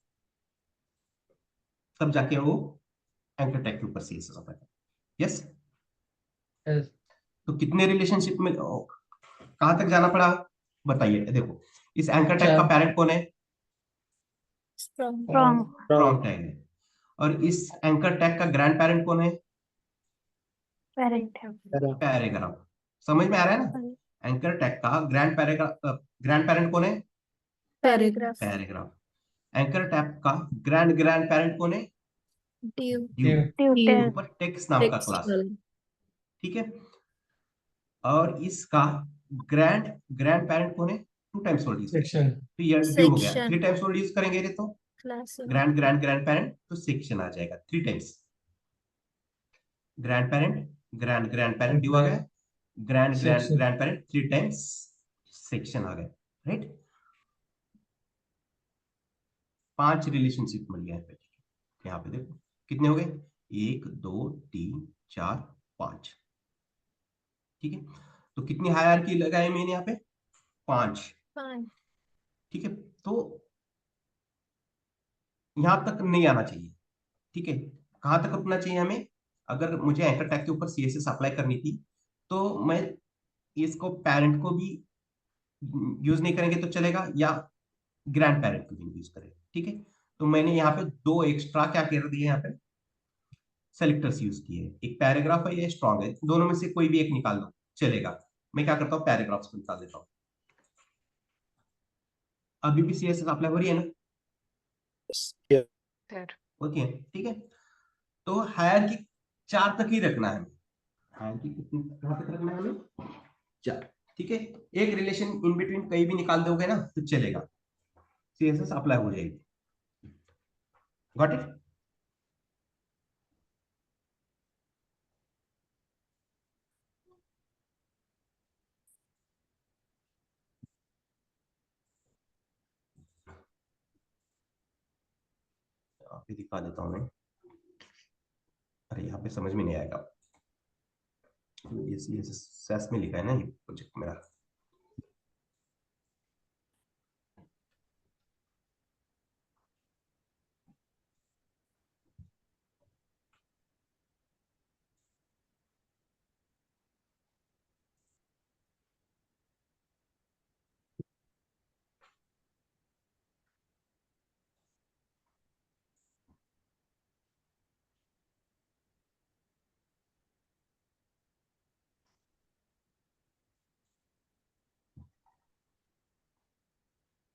तब जाके वो एंकर टैग के ऊपर सीएसएस अप्लाई करेगा। यस? Yes. तो कितने रिलेशनशिप में कहां तक जाना पड़ा बताइए। देखो, इस एंकर टैग का पेरेंट कौन है? Strong. Strong. स्ट्रॉन्ग टैग है। और इस एंकर टैग का ग्रैंड पेरेंट कौन है? Parent. पैराग्राफ। समझ में आ रहा है ना? एंकर टैग का ग्रैंड पेरेंट कौन है? Paragraph. पैराग्राफ। एंकर टैग का ग्रैंड ग्रैंड पेरेंट कौन है? Div. ड्यू। Tutor. ऊपर टेक्स्ट नाम का Text. क्लास, ठीक है? और इसका ग्रैंड ग्रैंड पेरेंट कौन है? 2 टाइम्स वर्ड यूज, Section. तो ये ड्यू हो गया। Section. 3 टाइम्स वर्ड यूज करेंगे तो Class. Grand grand grand parent, तो सेक्शन आ जाएगा 3 times. Grand parent, grand grand parent ड्यू आ गया, grand grand Section. Grand parent 3 times section आ गया, राइट? 5 रिलेशनशिप मिल गया है। यहाँ पे देखो कितने हो गए? 1 2 3 4 5, ठीक है? तो कितनी हायरार्की लगाई मैंने यहाँ पे? 5, Fine. ठीक है? तो यहां तक नहीं आना चाहिए, ठीक है? कहां तक रुकना चाहिए हमें? अगर मुझे एंकर टैग के ऊपर सीएसएस अप्लाई करनी थी, तो मैं इसको पेरेंट को भी यूज नहीं करेंगे तो चलेगा, या ग्रैंड पेरेंट को भी यूज करेंगे, ठीक है? तो मैंने यहाँ पे 2 एक्स्ट्रा क्या कर दिए, यहाँ पे सेलेक्टर्स यूज किए। एक पैराग्राफ है, ये स्ट्रॉन्ग है, दोनों में से कोई भी एक निकाल दो चलेगा। मैं क्या करता हूँ, पैराग्राफ्स को निकाल देता हूँ। अभी भी सीएसएस अप्लाई हो रही है ना? Yeah. sir, ओके, ठीक है? तो हायरार्की 4 तक ही रखना है हमें। हायरार्की कितनी कहां तक रखना है हमें? 4, ठीक है? एक रिलेशन इन बिटवीन कहीं भी निकाल दोगे ना तो चलेगा, सीएसएस अप्लाई हो जाएगी। Got it? अभी दिखा देता हूं मैं। अरे यहाँ पे समझ में नहीं आएगा, ये सीएसएस में लिखा है ना ये प्रोजेक्ट मेरा।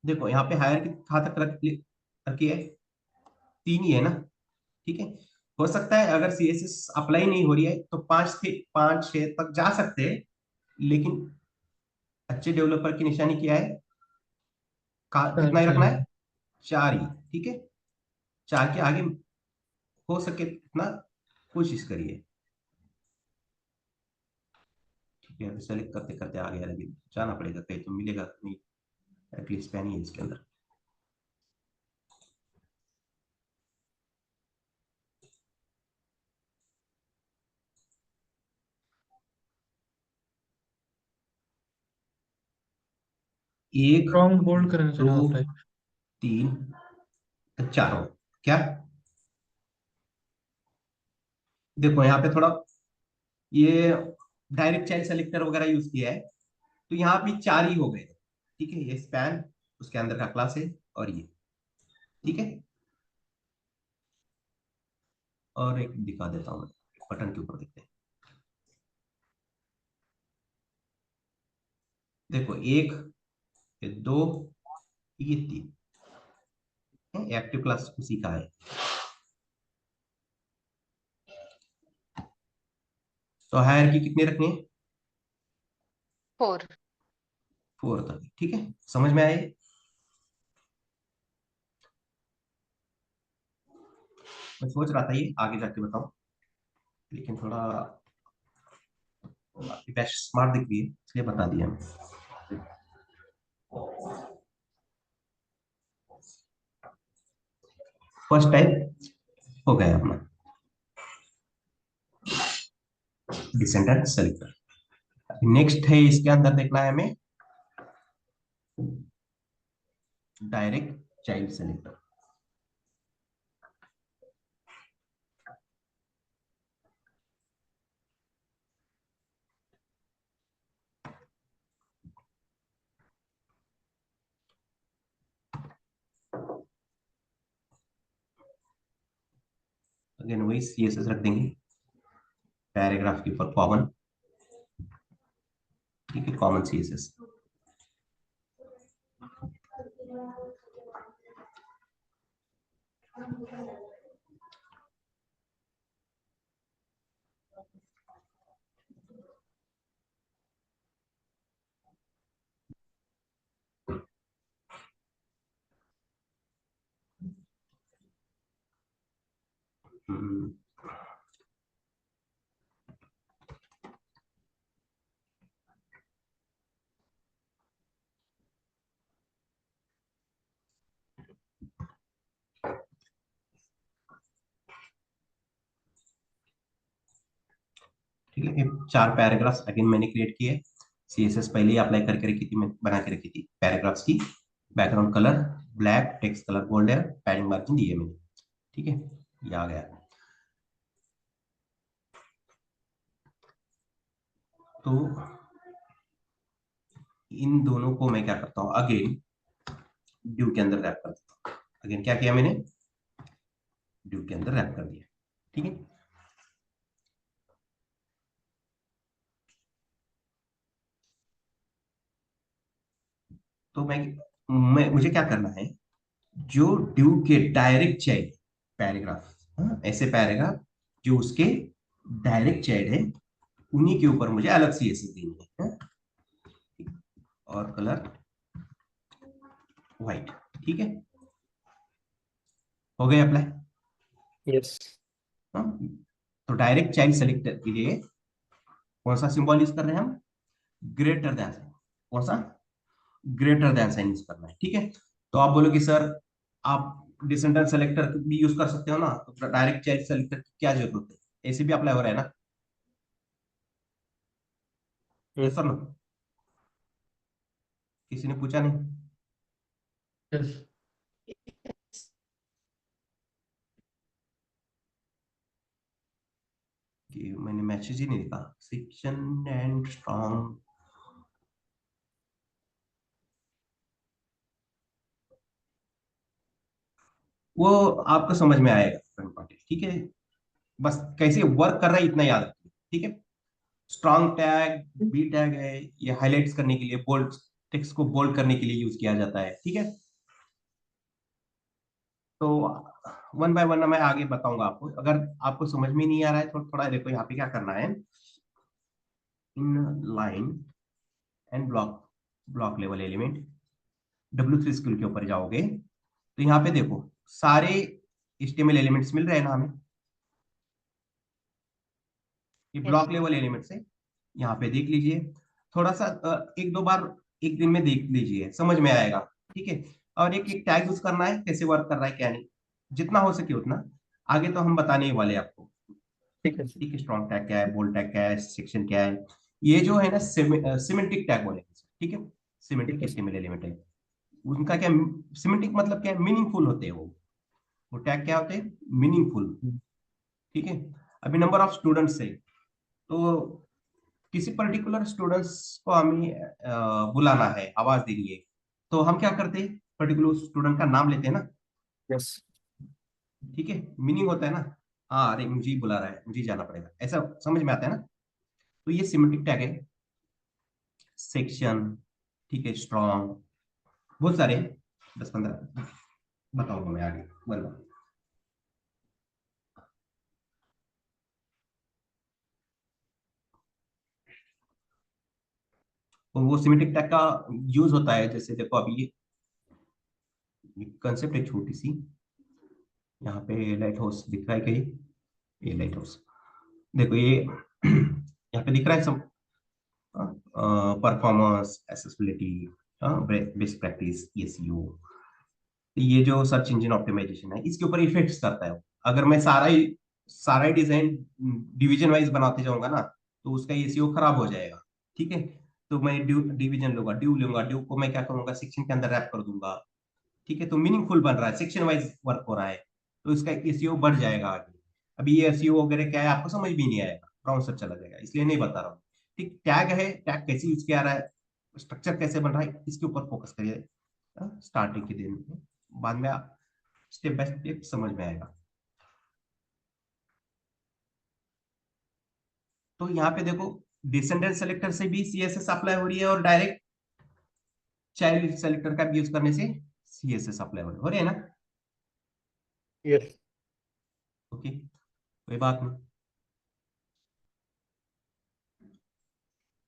देखो यहाँ पे हायर कहाँ तक रखी है? 3 ही है ना, ठीक है? हो सकता है अगर सीएसएस अप्लाई नहीं हो रही है तो 5 6 तक जा सकते हैं, लेकिन अच्छे डेवलपर की निशानी क्या है? कितना ही रखना है? 4 ही, ठीक है, 4 के आगे हो सके इतना कोशिश करिए। ठीक है, सेलेक्ट करते करते आ गया, लेकिन जाना पड़ेगा कहीं तो मिलेगा नहीं, एटलीस्ट पैन ही है इसके अंदर। एक, स्ट्रॉन्ग होल्ड करना चाहिए दो, आप टाइप। 3, 4 हो क्या? देखो यहाँ पे थोड़ा ये डायरेक्ट चाइल्ड सेलेक्टर वगैरह यूज किया है, तो यहाँ पे 4 ही हो गए। ठीक है, ये स्पैन उसके अंदर का क्लास है और ये, ठीक है। और एक दिखा देता हूँ मैं, बटन के ऊपर देखते हैं। देखो 1, ये 2, ये 3, एक्टिव क्लास उसी का है। तो हायरार्की कितनी रखनी है? 4. 4 तक, ठीक है, समझ में आए? मैं सोच रहा था ये आगे जाके बताऊं, लेकिन थोड़ा आपकी बैच स्मार्ट दिख रही है इसलिए बता दिया मैं। फर्स्ट टाइप हो गया अपना डिसेंडेंट सेलेक्टर। नेक्स्ट है, इसके अंदर देखना है हमें डायरेक्ट चाइल्ड सेलेक्टर। अगेन वही सीएसएस रख देंगे पैराग्राफ के ऊपर कॉमन, ठीक है, कॉमन सीएसएस। ठीक है, ये 4 पैराग्राफ्स अगेन मैंने क्रिएट किए। सीएसएस पहले ही अप्लाई करके रखी थी, मैं बना के रखी थी पैराग्राफ्स की। Background colour black, text colour gold है, पैडिंग मार्जिन दिए मैंने, ठीक है, ये आ गया। तो इन दोनों को मैं क्या करता हूँ, अगेन ड्यू के अंदर रैप कर देता हूँ। अगेन क्या किया मैंने, ड्यू के अंदर रैप कर दिया, ठीक है। तो मैं मुझे क्या करना है, जो ड्यू के डायरेक्ट चाइल्ड पैराग्राफ, ऐसे पैराग्राफ जो उसके डायरेक्ट चाइल्ड है, उन्हीं के ऊपर मुझे अलग सी ऐसे देनी है, और कलर व्हाइट, ठीक है, हो गए अप्लाई। Yes. तो डायरेक्ट चाइल्ड सेलेक्टर के लिए कौन सा सिंबल यूज कर रहे हैं हम, ग्रेटर देन साइन। कौन सा, ग्रेटर देन साइन यूज करना है, ठीक है। तो आप बोलोगे सर आप डिसेंडेंट सेलेक्टर भी यूज कर सकते हो ना, तो डायरेक्ट चाइल्ड सेलेक्टर की क्या जरूरत है, ऐसे भी अप्लाई हो रहा है ना, Hmm. सर ना, किसी ने पूछा नहीं? यस। कि मैंने मैसेज ही नहीं देखा, सेक्शन एंड स्ट्रॉन्ग, वो आपको समझ में आएगा फ्रंट पार्टी, ठीक है, बस कैसे वर्क कर रहा है इतना याद रखिए, ठीक है। स्ट्रॉन्ग टैग, बी टैग है, ये हाईलाइट्स करने के लिए, बोल्ड टेक्स्ट को बोल्ड करने के लिए यूज किया जाता है, ठीक है। तो वन बाय वन मैं आगे बताऊंगा आपको, अगर आपको समझ में नहीं आ रहा है तो थोड़ा देखो यहाँ पे क्या करना है, in line and block, block level element W3 skill के ऊपर जाओगे, तो यहाँ पे देखो सारे HTML एलिमेंट्स मिल रहे हैं ना हमें, ये Yes. ब्लॉक लेवल एलिमेंट्स है। यहाँ पे देख लीजिए, थोड़ा सा एक दो बार एक दिन में देख लीजिए, समझ में आएगा। ठीक है, और एक एक टैग यूज करना है, कैसे वर्क कर रहा है क्या नहीं, जितना हो सके उतना। आगे तो हम बताने ही वाले हैं आपको। ठीक है सर। ठीक है, स्ट्रॉन्ग टैग क्या है, बोल्ड टैग क्या है, सेक्शन क्या है, ये जो है ना सिमेंटिक टैग बोलेंगे। ठीक है, सिमेंटिक ठीक है। HTML एलिमेंट है, उनका क्या, सिमेंटिक मतलब क्या है, मीनिंगफुल होते हैं वो टैग क्या होते हैं, मीनिंगफुल। ठीक है, अभी नंबर ऑफ स्टूडेंट्स है, तो किसी पर्टिकुलर स्टूडेंट्स को हमें बुलाना है, आवाज देनी है, तो हम क्या करते हैं, पर्टिकुलर स्टूडेंट का नाम लेते हैं ना। यस। ठीक है, मीनिंग होता है ना, हाँ अरे मुझे ही बुला रहा है, मुझे ही जाना पड़ेगा, ऐसा समझ में आता है ना। तो ये सिमेंटिक टैग है, सेक्शन, ठीक है, स्ट्रॉन्ग, बहुत सारे 10-15 बताऊंगा मैं आगे बोलो। तो वो सिमेंटिक टैग का यूज होता है, जैसे देखो अभी ये कंसेप्ट है छोटी सी, यहाँ पे लाइट हाउस दिख रहा है कहीं, ये लाइट हाउस देखो, ये यहाँ पे दिख रहा है सब, performance, accessibility, best practice, SEO, ये जो सर्च इंजन ऑप्टिमाइजेशन है, इसके ऊपर इफेक्ट्स करता है। अगर मैं सारा ही डिजाइन डिवीजन वाइज बनाते जाऊंगा ना, तो उसका SEO खराब हो जाएगा। ठीक है, तो मैं डिवीजन लूंगा, ड्यू को मैं क्या करूंगा, सेक्शन के अंदर रैप कर दूंगा। ठीक है, तो मीनिंगफुल बन रहा है, सेक्शन वाइज वर्क हो रहा है, तो इसका SEO बढ़ जाएगा आगे। अभी ये SEO वगैरह क्या है आपको समझ भी नहीं आएगा, ब्राउजर चला जाएगा, इसलिए नहीं बता रहा हूँ। ठीक, टैग है, टैग कैसे यूज किया रहा है, स्ट्रक्चर कैसे बन रहा है, इसके ऊपर फोकस करिए स्टार्टिंग के दिन में, बाद में स्टेप बाय स्टेप समझ में आएगा। तो यहाँ पे देखो, डिसेंडेंट सेलेक्टर से भी CSS अप्लाई हो रही है, और डायरेक्ट चाइल्ड सेलेक्टर का भी यूज करने से CSS अप्लाई हो रही है ना। यस। ओके, कोई बात नहीं।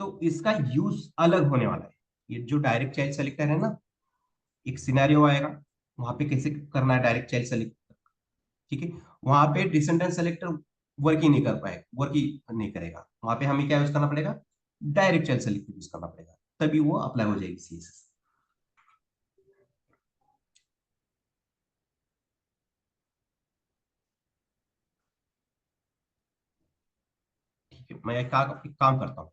तो इसका यूज अलग होने वाला है, ये जो डायरेक्ट चाइल्ड सेलेक्टर है ना, एक सिनेरियो आएगा, वहां पे कैसे करना है डायरेक्ट चाइल्ड सेलेक्टर। ठीक है, वहां पे डिसेंडेंट सेलेक्टर वर्क ही नहीं कर पाए, वर्क ही नहीं करेगा, वहां पे हमें क्या यूज करना पड़ेगा, डायरेक्ट चाइल्ड सेलेक्टर यूज करना पड़ेगा, तभी वो अप्लाई हो जाएगी CSS। ठीक है, मैं एक काम करता हूँ,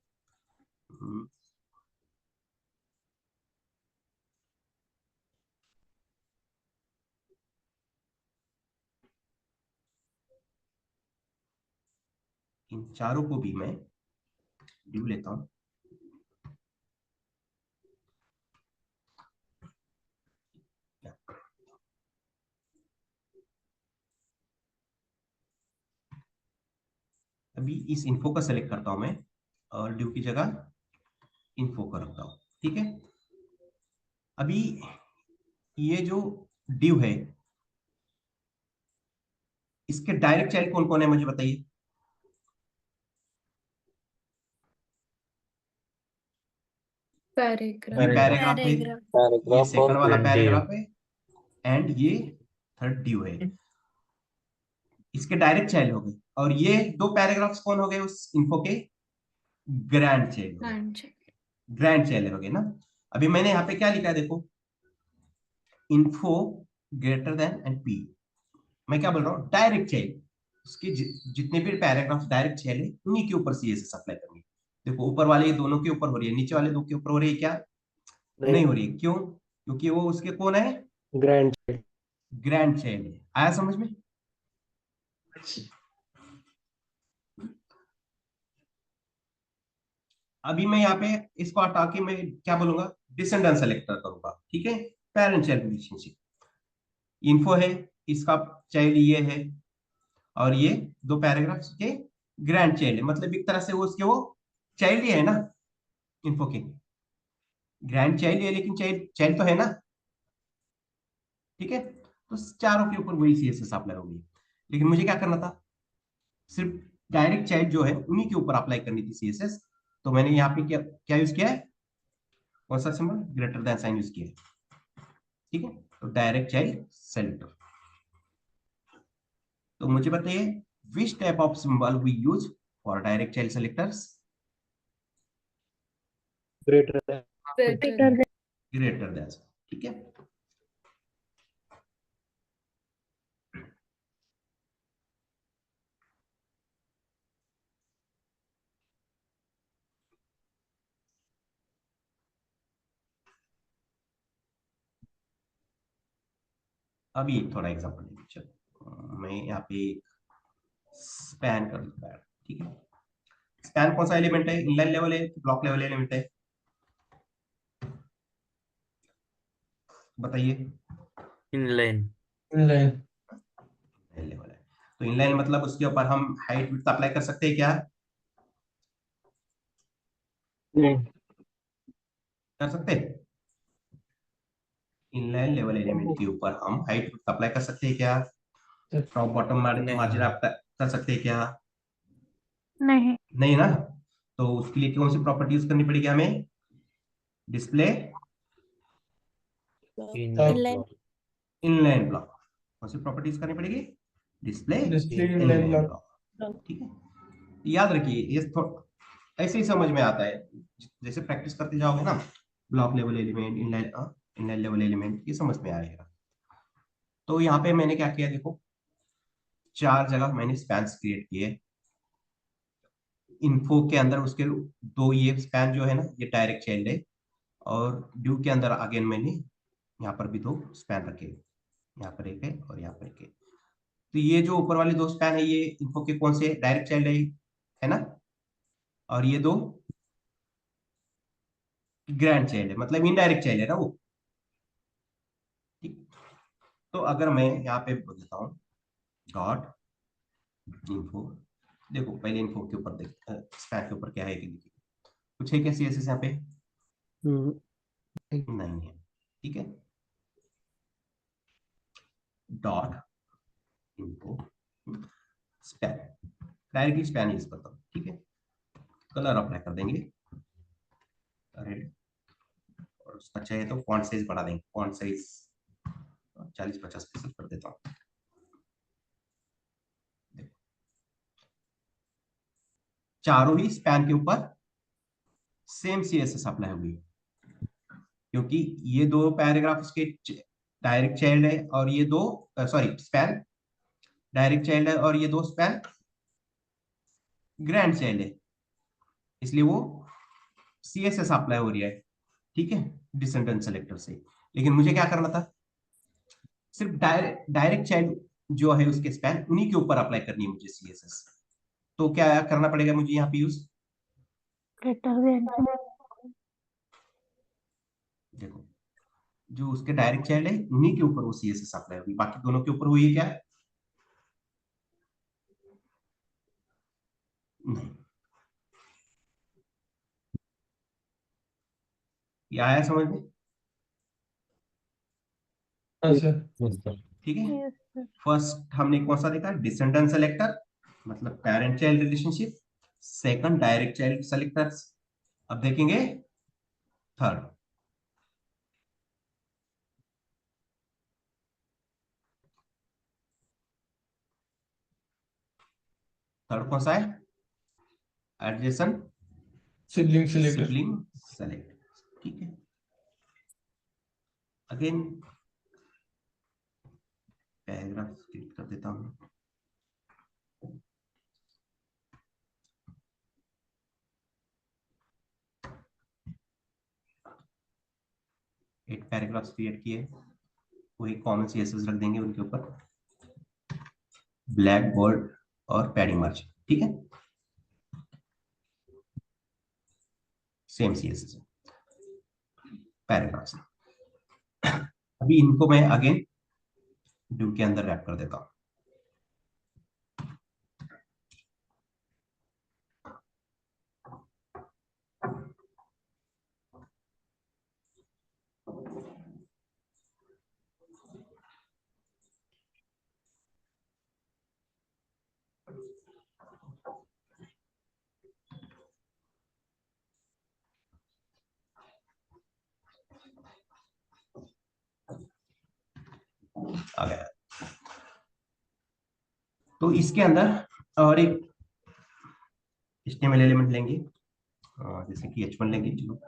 इन चारों को भी मैं ड्यू लेता हूँ। अभी इस इन्फो का सेलेक्ट करता हूं मैं, और ड्यू की जगह इन्फो का रखता हूं। ठीक है, अभी ये जो ड्यू है, इसके डायरेक्ट चाइल्ड कौन कौन है मुझे बताइए। पैराग्राफ अभी पैराग्राफ है, पैराग्राफ ये पैराग्राफ सेकंड और वाला एंड पैराग्राफ है, एंड ये थर्ड ड्यू है, इसके डायरेक्ट चाइल्ड हो गए। और ये दो पैराग्राफ्स कौन हो गए उस इन्फो के, ग्रैंड चाइल्ड हो गए, and ग्रैंड चाइल्ड हो गए ना। अभी मैंने यहाँ पे क्या लिखा है देखो, info greater than and P, मैं क्या बोल रहा हूँ, डायरेक्ट चाइल्ड, उसके जितने भी पैराग्राफ डायरेक्ट चाइल्ड है उन्हीं के ऊपर CSS अप्लाई करनी है। देखो ऊपर वाले ये दोनों के ऊपर हो रही है, नीचे वाले दो के ऊपर हो रही है क्या, नहीं हो रही है, क्यों, क्योंकि वो उसके कौन है, ग्रैंड। ग्रैंड चाइल्ड है। आया समझ में। अभी मैं यहाँ पे इसको हटा के मैं क्या बोलूंगा, डिसेंडेंट सेलेक्टर करूंगा। ठीक है, पेरेंट चाइल्ड रिलेशनशिप, इन्फो है, इसका चाइल्ड ये है, और ये दो पैराग्राफ्स के ग्रैंड चाइल्ड है, मतलब एक तरह से वो उसके वो चाइल्ड ही है ना, इन्फो के ग्रैंड चाइल्ड है, लेकिन चाइल्ड चाइल्ड तो है ना। ठीक है, तो चारों के ऊपर वही CSS अप्लाई होगी, लेकिन मुझे क्या करना था, सिर्फ डायरेक्ट चाइल्ड जो है उन्हीं के ऊपर अप्लाई करनी थी CSS। तो मैंने यहाँ पे क्या क्या यूज किया है, कौन सा symbol, greater than sign use किया है। ठीक है, तो डायरेक्ट चाइल्ड सेलेक्टर। तो मुझे बताइए which type of symbol we use for direct child selectors? Greater Greater Greater than. Greater than, ठीक है। अभी थोड़ा एग्जांपल लेंगे, चलो मैं यहाँ पे स्पैन कर देता है, ठीक है। स्पैन कौन सा एलिमेंट है, इनलाइन लेवल है, ब्लॉक लेवल एलिमेंट है, बताइए। इनलाइन। इनलाइन। इनलाइन लेवल है, तो इनलाइन मतलब उसके ऊपर हम हाइट विड्थ अप्लाई कर सकते हैं क्या? नहीं। कर सकते हैं। इनलाइन लेवल एलिमेंट के ऊपर हम हाइट विड्थ अप्लाई कर सकते हैं क्या? टॉप बॉटम नहीं। मार्जिन आप कर सकते हैं क्या? नहीं. नहीं ना, तो उसके लिए कौन सी प्रॉपर्टी यूज करनी पड़ेगी हमें? Display Inline. Inline block. कौन सी प्रॉपर्टी यूज करनी पड़ेगी? Display Display inline inline block. Block, ठीक है। याद रखिए ये ऐसे ही समझ में आता है, जैसे प्रैक्टिस करते जाओगे ना, block level element, inline level element, ये समझ में आएगा। तो यहाँ पे मैंने क्या किया, देखो 4 जगह मैंने स्पैन्स क्रिएट किए। इन्फो के अंदर उसके दो ये स्पैन जो है ना, ये डायरेक्ट चाइल्ड है, और ड्यू के अंदर अगेन मैंने यहाँ पर भी 2 स्पैन रखे, यहाँ पर एक है और यहाँ पर एक है। तो ये जो ऊपर वाले 2 स्पैन है ये इन्फो के कौन से डायरेक्ट चाइल्ड है ना, और ये 2 ग्रैंड चाइल्ड है, मतलब इनडायरेक्ट चाइल्ड है ना वो, ठीक। तो अगर मैं यहाँ पे बोल देता हूँ डॉट इन्फो, देखो पहले इन्फो के ऊपर देख, स्पैन के ऊपर क्या है कि देखिए कुछ है क्या सीएसएस यहाँ पे? नहीं है, ठीक है। Dot info span, directly span use करता हूँ, ठीक है। कलर अप्लाई कर देंगे रेड, और उसका चाहिए तो फॉन्ट साइज बढ़ा देंगे, फॉन्ट साइज 40-50% कर देता हूँ। चारों ही स्पैन के ऊपर सेम सीएसएस अप्लाई हुई, क्योंकि ये 2 पैराग्राफ उसके डायरेक्ट चाइल्ड है, और ये 2 सॉरी स्पैन डायरेक्ट चाइल्ड है, और ये 2 स्पैन ग्रैंड चाइल्ड है, इसलिए वो सीएसएस अप्लाई हो रही है, ठीक है, डिसेंडेंट सेलेक्टर से। लेकिन मुझे क्या करना था, सिर्फ डायरेक्ट चाइल्ड जो है उसके स्पैन उन्हीं के ऊपर अप्लाई करनी है मुझे सीएसएस। तो क्या करना पड़ेगा मुझे यहाँ पे यूज? Greater than. देखो जो उसके डायरेक्ट चाइल्ड है उन्हीं के ऊपर वो सीएसएस अप्लाई होगी, बाकी दोनों के ऊपर हुई है क्या? नहीं। ये आया समझ में? हाँ सर। ठीक है। Yes, sir. फर्स्ट हमने कौन सा देखा, डिसेंडेंट सेलेक्टर, मतलब parent child relationship. Second direct child selectors. अब देखेंगे थर्ड। थर्ड कौन सा है? Adjacent sibling selector. Sibling select, ठीक है। अगेन पैराग्राफ क्लिक कर देता हूं। एक पैराग्राफ क्रिएट किए, वही कॉमन सीएसएस रख देंगे उनके ऊपर, ब्लैक बोल्ड और पैडिंग मार्जिन, ठीक है, सेम सीएसएस पैराग्राफ्स। अभी इनको मैं अगेन डू के अंदर रैप कर देता हूं। आ गया। तो इसके अंदर और एक HTML एलिमेंट लेंगे, जैसे कि H1 लेंगे। चलो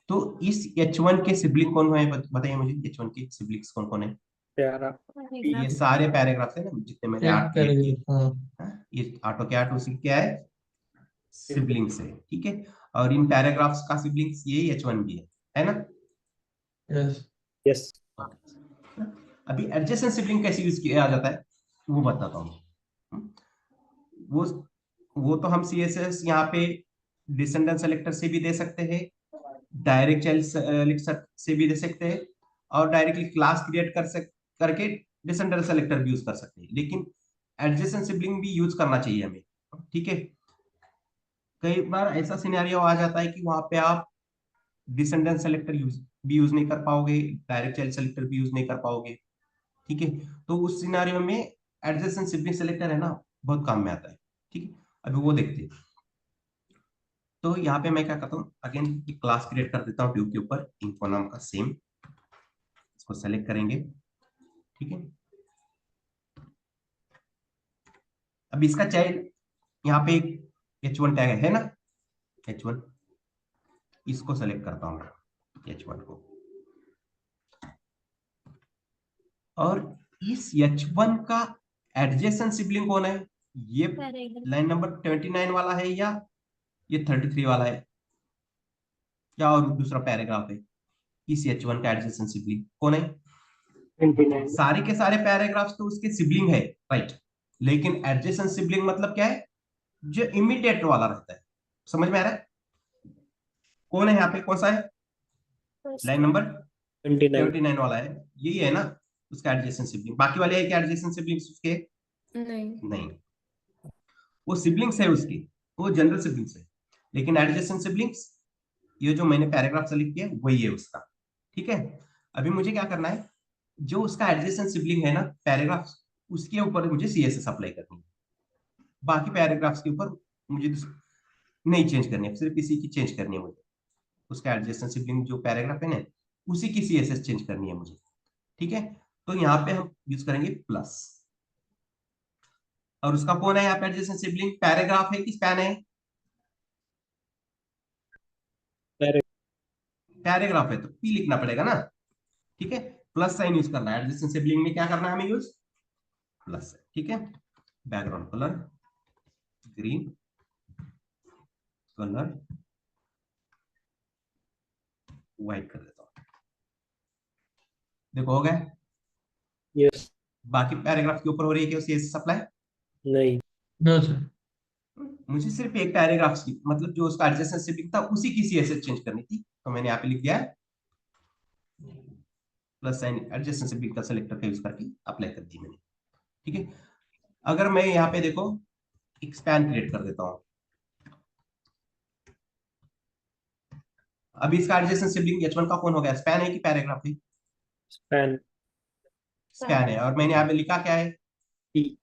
तो इस H1 के सिबलिंग कौन है बताइए मुझे, H1 के सिबलिंग्स कौन कौन है? प्यारा ये सारे पैराग्राफ्स है ना जितने मैंने एक आठ क्रिएट किए, पैराग्राफ, हाँ हाँ, ये आठों के आठ उसी क्या है, सिबलिंग्स है, ठीक है। और इन पैराग्राफ्स का सिबलिंग्स ये H1 भी है ना। यस यस अभी एडजेसेंट सिबलिंग कैसे यूज किया जाता है वो बताता हूँ। वो वो तो हम CSS यहाँ पे डिसेंडेंट सेलेक्टर से भी दे सकते हैं, डायरेक्ट चाइल्ड सेलेक्टर से भी दे सकते हैं, और डायरेक्टली क्लास क्रिएट करके डिसेंडेंट सेलेक्टर भी यूज कर सकते हैं। लेकिन एडजेसेंट सिबलिंग भी यूज करना चाहिए हमें, ठीक है। कई बार ऐसा सिनेरियो आ जाता है कि वहां पे आप डिसेंडेंट सेलेक्टर यूज नहीं कर पाओगे, डायरेक्ट चाइल्ड सेलेक्टर भी यूज नहीं कर पाओगे, ठीक है। तो उस सिनेरियो में एडजेसेंट सिबलिंग सेलेक्टर है ना बहुत काम में आता है, ठीक है। अभी वो देखते हैं। तो यहाँ पे मैं क्या करता हूँ, अगेन क्लास क्रिएट कर देता हूँ ट्यूब के ऊपर, इन्फो नाम का सेम, इसको सेलेक्ट करेंगे, ठीक है। अब इसका चाइल्ड यहाँ पे एक H1 टैग है ना, H1, इसको सेलेक्ट करता हूँ H1 को, और इस H1 का एडजेसेंट सिबलिंग कौन है, ये पैराग्राफ लाइन नंबर 29 वाला है, या ये 33 वाला है, या और दूसरा पैराग्राफ है। इस H1 का एडजेसेंट सिबलिंग कौन है? 29 सारे के सारे पैराग्राफ्स तो उसके सिबलिंग है, राइट। लेकिन एडजेसेंट सिबलिंग मतलब क्या है, जो इमीडिएट वाला रहता है। समझ में आ रहा है? कौन है यहाँ पे, कौन सा है? लाइन नंबर 29 29 वाला है, यही है ना उसका एडजेसेंट सिबलिंग। बाकी वाले है क्या एडजेसेंट सिबलिंग्स उसके? नहीं। नहीं, वो सिबलिंग्स है उसकी, वो जनरल सिबलिंग्स है। लेकिन एडजेसेंट सिबलिंग्स, ये जो मैंने पैराग्राफ सेलेक्ट किया वही है उसका, ठीक है। अभी मुझे क्या करना है, जो उसका एडजेसेंट सिबलिंग है ना पैराग्राफ, उसके ऊपर मुझे CSS अप्लाई करनी है। बाकी पैराग्राफ्स के ऊपर मुझे नहीं चेंज करनी है, सिर्फ इसी की चेंज करनी है मुझे। उसका एडजेसेंट सिबलिंग जो पैराग्राफ है ना, उसी की CSS चेंज करनी है मुझे, ठीक है। तो यहाँ पे हम यूज करेंगे प्लस, और उसका कौन है यहाँ पे एडजेसेंट सिबलिंग, पैराग्राफ है कि स्पैन है? पैराग्राफ है तो P लिखना पड़ेगा ना, ठीक है। प्लस साइन यूज करना है, एडजेसेंट सिबलिंग में क्या करना है हमें यूज, प्लस है, ठीक है। Background colour green, colour white कर देता हूँ, देखो हो गया। यस बाकी पैराग्राफ के ऊपर हो रही है क्या CSS अप्लाई? नहीं नो सर। मुझे सिर्फ एक पैराग्राफ की, मतलब जो उसका एडजेसेंट सिबलिंग था उसी की CSS चेंज करनी थी, तो मैंने यहाँ पे लिख दिया है प्लस साइन, एडजेसेंट सिबलिंग का सेलेक्टर का यूज करके अप्लाई कर दी मैंने, ठीक है। अगर मैं यहाँ पे देखो एक स्पैन क्रिएट कर देता हूँ, अभी इसका एडजेसेंट सिबलिंग H1 का कौन हो गया, स्पैन है कि पैराग्राफ है? स्पैन स्पैन है, और मैंने यहाँ पे लिखा क्या है, ई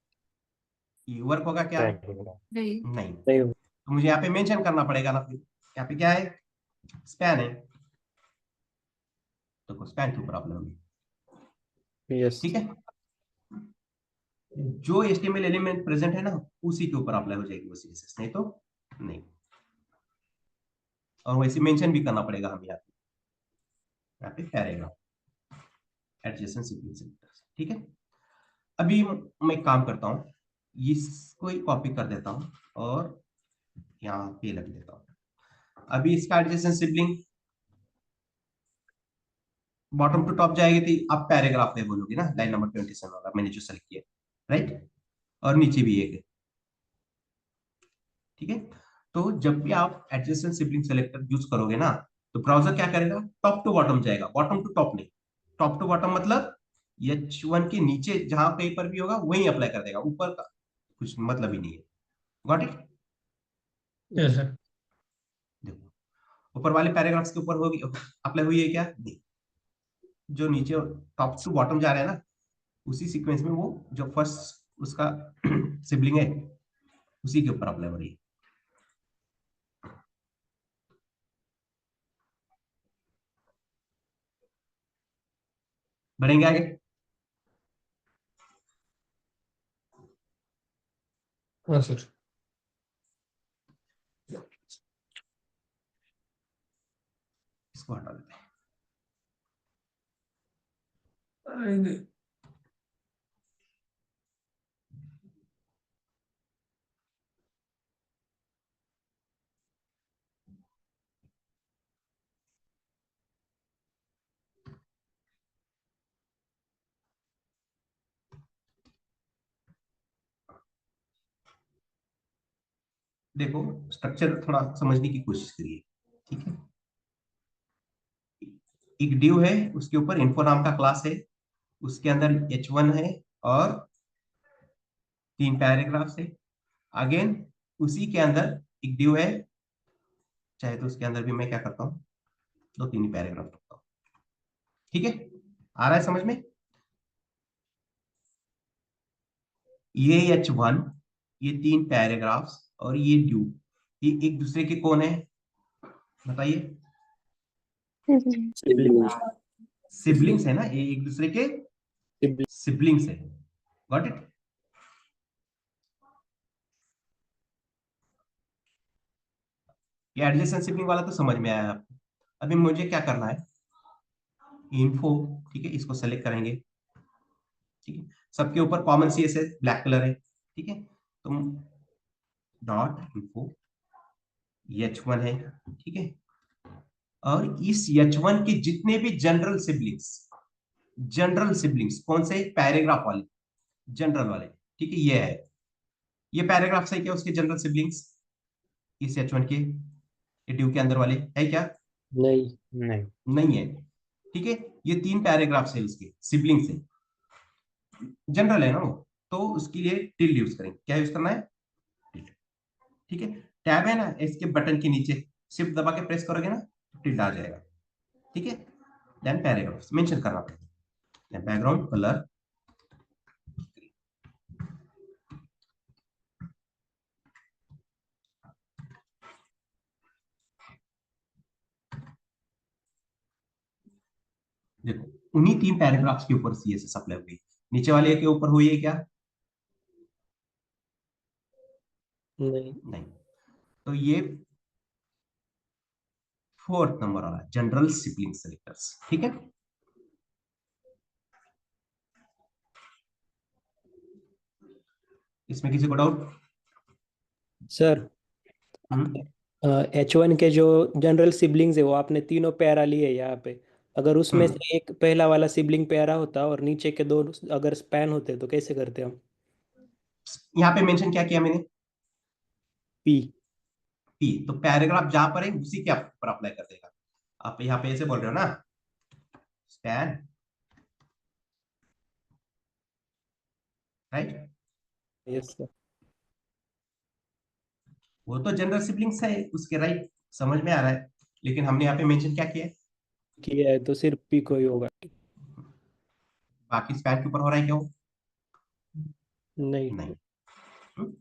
वर्क होगा क्या? नहीं। नहीं, नहीं तो मुझे यहाँ पे मेंशन करना पड़ेगा ना, फिर यहाँ पे क्या है, स्पैन है, तो स्पैन की प्रॉब्लम है, यस ठीक है। जो HTML एलिमेंट प्रेजेंट है ना उसी के ऊपर अप्लाई हो जाएगी वो CSS, नहीं तो नहीं। और वैसे मेंशन भी करना पड़ेगा हमें यहाँ पे पैराग्राफ एडजेसेंट सिबलिंग, ठीक है। अभी मैं एक काम करता हूँ, इसको ही कॉपी कर देता हूँ और यहाँ पे लग देता हूँ। अभी इसका adjacent sibling bottom to top जाएगी तो आप पैराग्राफ में बोलोगे ना, लाइन नंबर 27 वाला मैंने जो सेलेक्ट किया, राइट। और नीचे भी एक है, ठीक है। तो जब भी आप एडजेसेंट सिबलिंग सेलेक्टर यूज करोगे ना, तो ब्राउजर क्या करेगा, टॉप टू बॉटम जाएगा, बॉटम टू टॉप नहीं। टॉप टू बॉटम मतलब H1 के नीचे जहां कहीं पर भी होगा वहीं अप्लाई कर देगा, ऊपर का कुछ मतलब ही नहीं है। Got it? Yes sir. देखो ऊपर वाले पैराग्राफ्स के ऊपर होगी, अप्लाई हुई है क्या? नहीं। जो नीचे टॉप टू बॉटम जा रहा है ना, उसी सीक्वेंस में वो जो फर्स्ट उसका सिबलिंग है उसी के ऊपर अप्लाई हो रही है। बढ़ेंगे आगे। हाँ सर। इसको हटा देते हैं। आएंगे। देखो स्ट्रक्चर थोड़ा समझने की कोशिश करिए, ठीक है। एक ड्यू है, उसके ऊपर इन्फो नाम का क्लास है, उसके अंदर h1 है और 3 पैराग्राफ्स है। अगेन उसी के अंदर एक ड्यू है, चाहे तो उसके अंदर भी मैं क्या करता हूँ, 2-3 ही पैराग्राफ रखता हूँ, ठीक है। आ रहा है समझ में? ये h1, ये 3 पैराग्राफ्स और ये ड्यू, ये एक दूसरे के कौन है बताइए? Siblings. सिबलिंग्स है ना, ये एक दूसरे के Siblings. सिबलिंग्स है। Got it? ये एडजेसेंट सिबलिंग वाला तो समझ में आया आपको। अभी मुझे क्या करना है, इन्फो, ठीक है, इसको सेलेक्ट करेंगे, ठीक है। सबके ऊपर कॉमन CSS ब्लैक कलर है, ठीक है। तुम डॉट इन्फो h1 है, ठीक है। और इस h1 के जितने भी जनरल सिबलिंग्स कौन से? पैराग्राफ वाले, जनरल वाले, ठीक है। ये है, ये पैराग्राफ है क्या उसके जनरल सिबलिंग्स, इस h1 के ड्यू के अंदर वाले है क्या? नहीं. नहीं. नहीं है, ठीक है। ये 3 पैराग्राफ्स है इसके सिबलिंग्स है, जनरल है ना वो, तो उसके लिए टिल्ड यूज करेंगे। क्या यूज करना है? टिल्ड, ठीक है। टैब है ना इसके बटन के नीचे, शिफ्ट दबा के प्रेस करोगे ना तो टिल्ड आ जाएगा, ठीक है। देन पैराग्राफ्स मेंशन करना पड़ेगा, बैकग्राउंड कलर, देखो उन्हीं 3 पैराग्राफ्स के ऊपर CSS अप्लाई हुई, नीचे वाले के ऊपर हुई है क्या? नहीं. नहीं। तो ये 4th नंबर वाला जनरल सिबलिंग सेलेक्टर्स, ठीक है। इसमें किसी को डाउट? सर, H1 के जो जनरल सिबलिंग्स है वो आपने तीनों पैरा लिए यहाँ पे. अगर उसमें से एक पहला वाला सिबलिंग पैरा होता और नीचे के दो अगर स्पैन होते तो कैसे करते हम? यहाँ पे मेंशन क्या किया मैंने? पी. पी, तो पैराग्राफ जहां पर है उसी के ऊपर अप्लाई कर देगा। आप यहाँ पे ऐसे बोल रहे हो ना, स्पैन, राइट? Yes sir. वो तो जनरल सिबलिंग्स है उसके, राइट, समझ में आ रहा है। लेकिन हमने यहाँ पे मेंशन क्या किया है? किया है तो सिर्फ पी को ही होगा. बाकी स्पैन के ऊपर हो रहा है क्या वो? नहीं. नहीं। हम्म?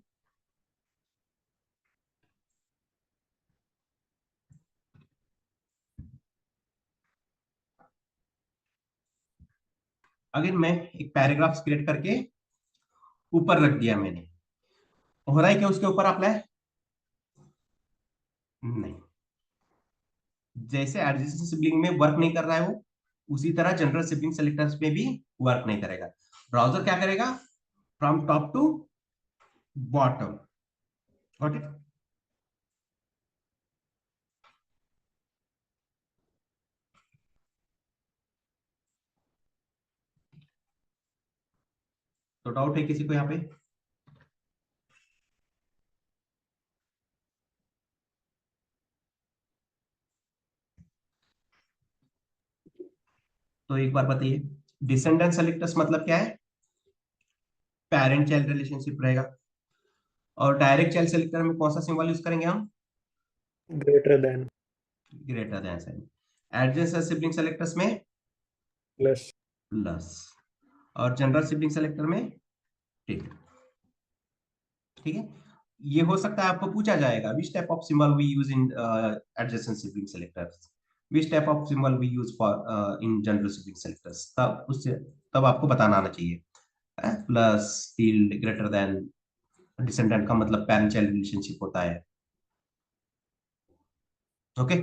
अगर मैं एक पैराग्राफ क्रिएट करके ऊपर रख दिया मैंने, हो रहा है क्या उसके ऊपर अप्लाई? नहीं। जैसे एडजेसेंट सिबलिंग में वर्क नहीं कर रहा है वो, उसी तरह जनरल सिबलिंग सेलेक्टर्स में भी वर्क नहीं करेगा। ब्राउजर क्या करेगा? From top to bottom, got it? तो डाउट है किसी को यहाँ पे? तो एक बार बताइए, डिसेंडेंट सेलेक्टर्स मतलब क्या है? पेरेंट चाइल्ड रिलेशनशिप रहेगा। और डायरेक्ट चाइल्ड सेलेक्टर में कौन सा सिंबल यूज करेंगे हम? Greater than. Greater than sign. Adjacent sibling selectors में प्लस. प्लस, और जनरल सिबलिंग सेलेक्टर में टिक, ठीक है। ये हो सकता है आपको पूछा जाएगा, which type of symbol we use in adjacent sibling selectors, which type of symbol we use for in general sibling selectors, तब आपको बताना आना चाहिए। Plus, tilde, greater than, descendant का मतलब पेरेंट चाइल्ड रिलेशनशिप होता है। ओके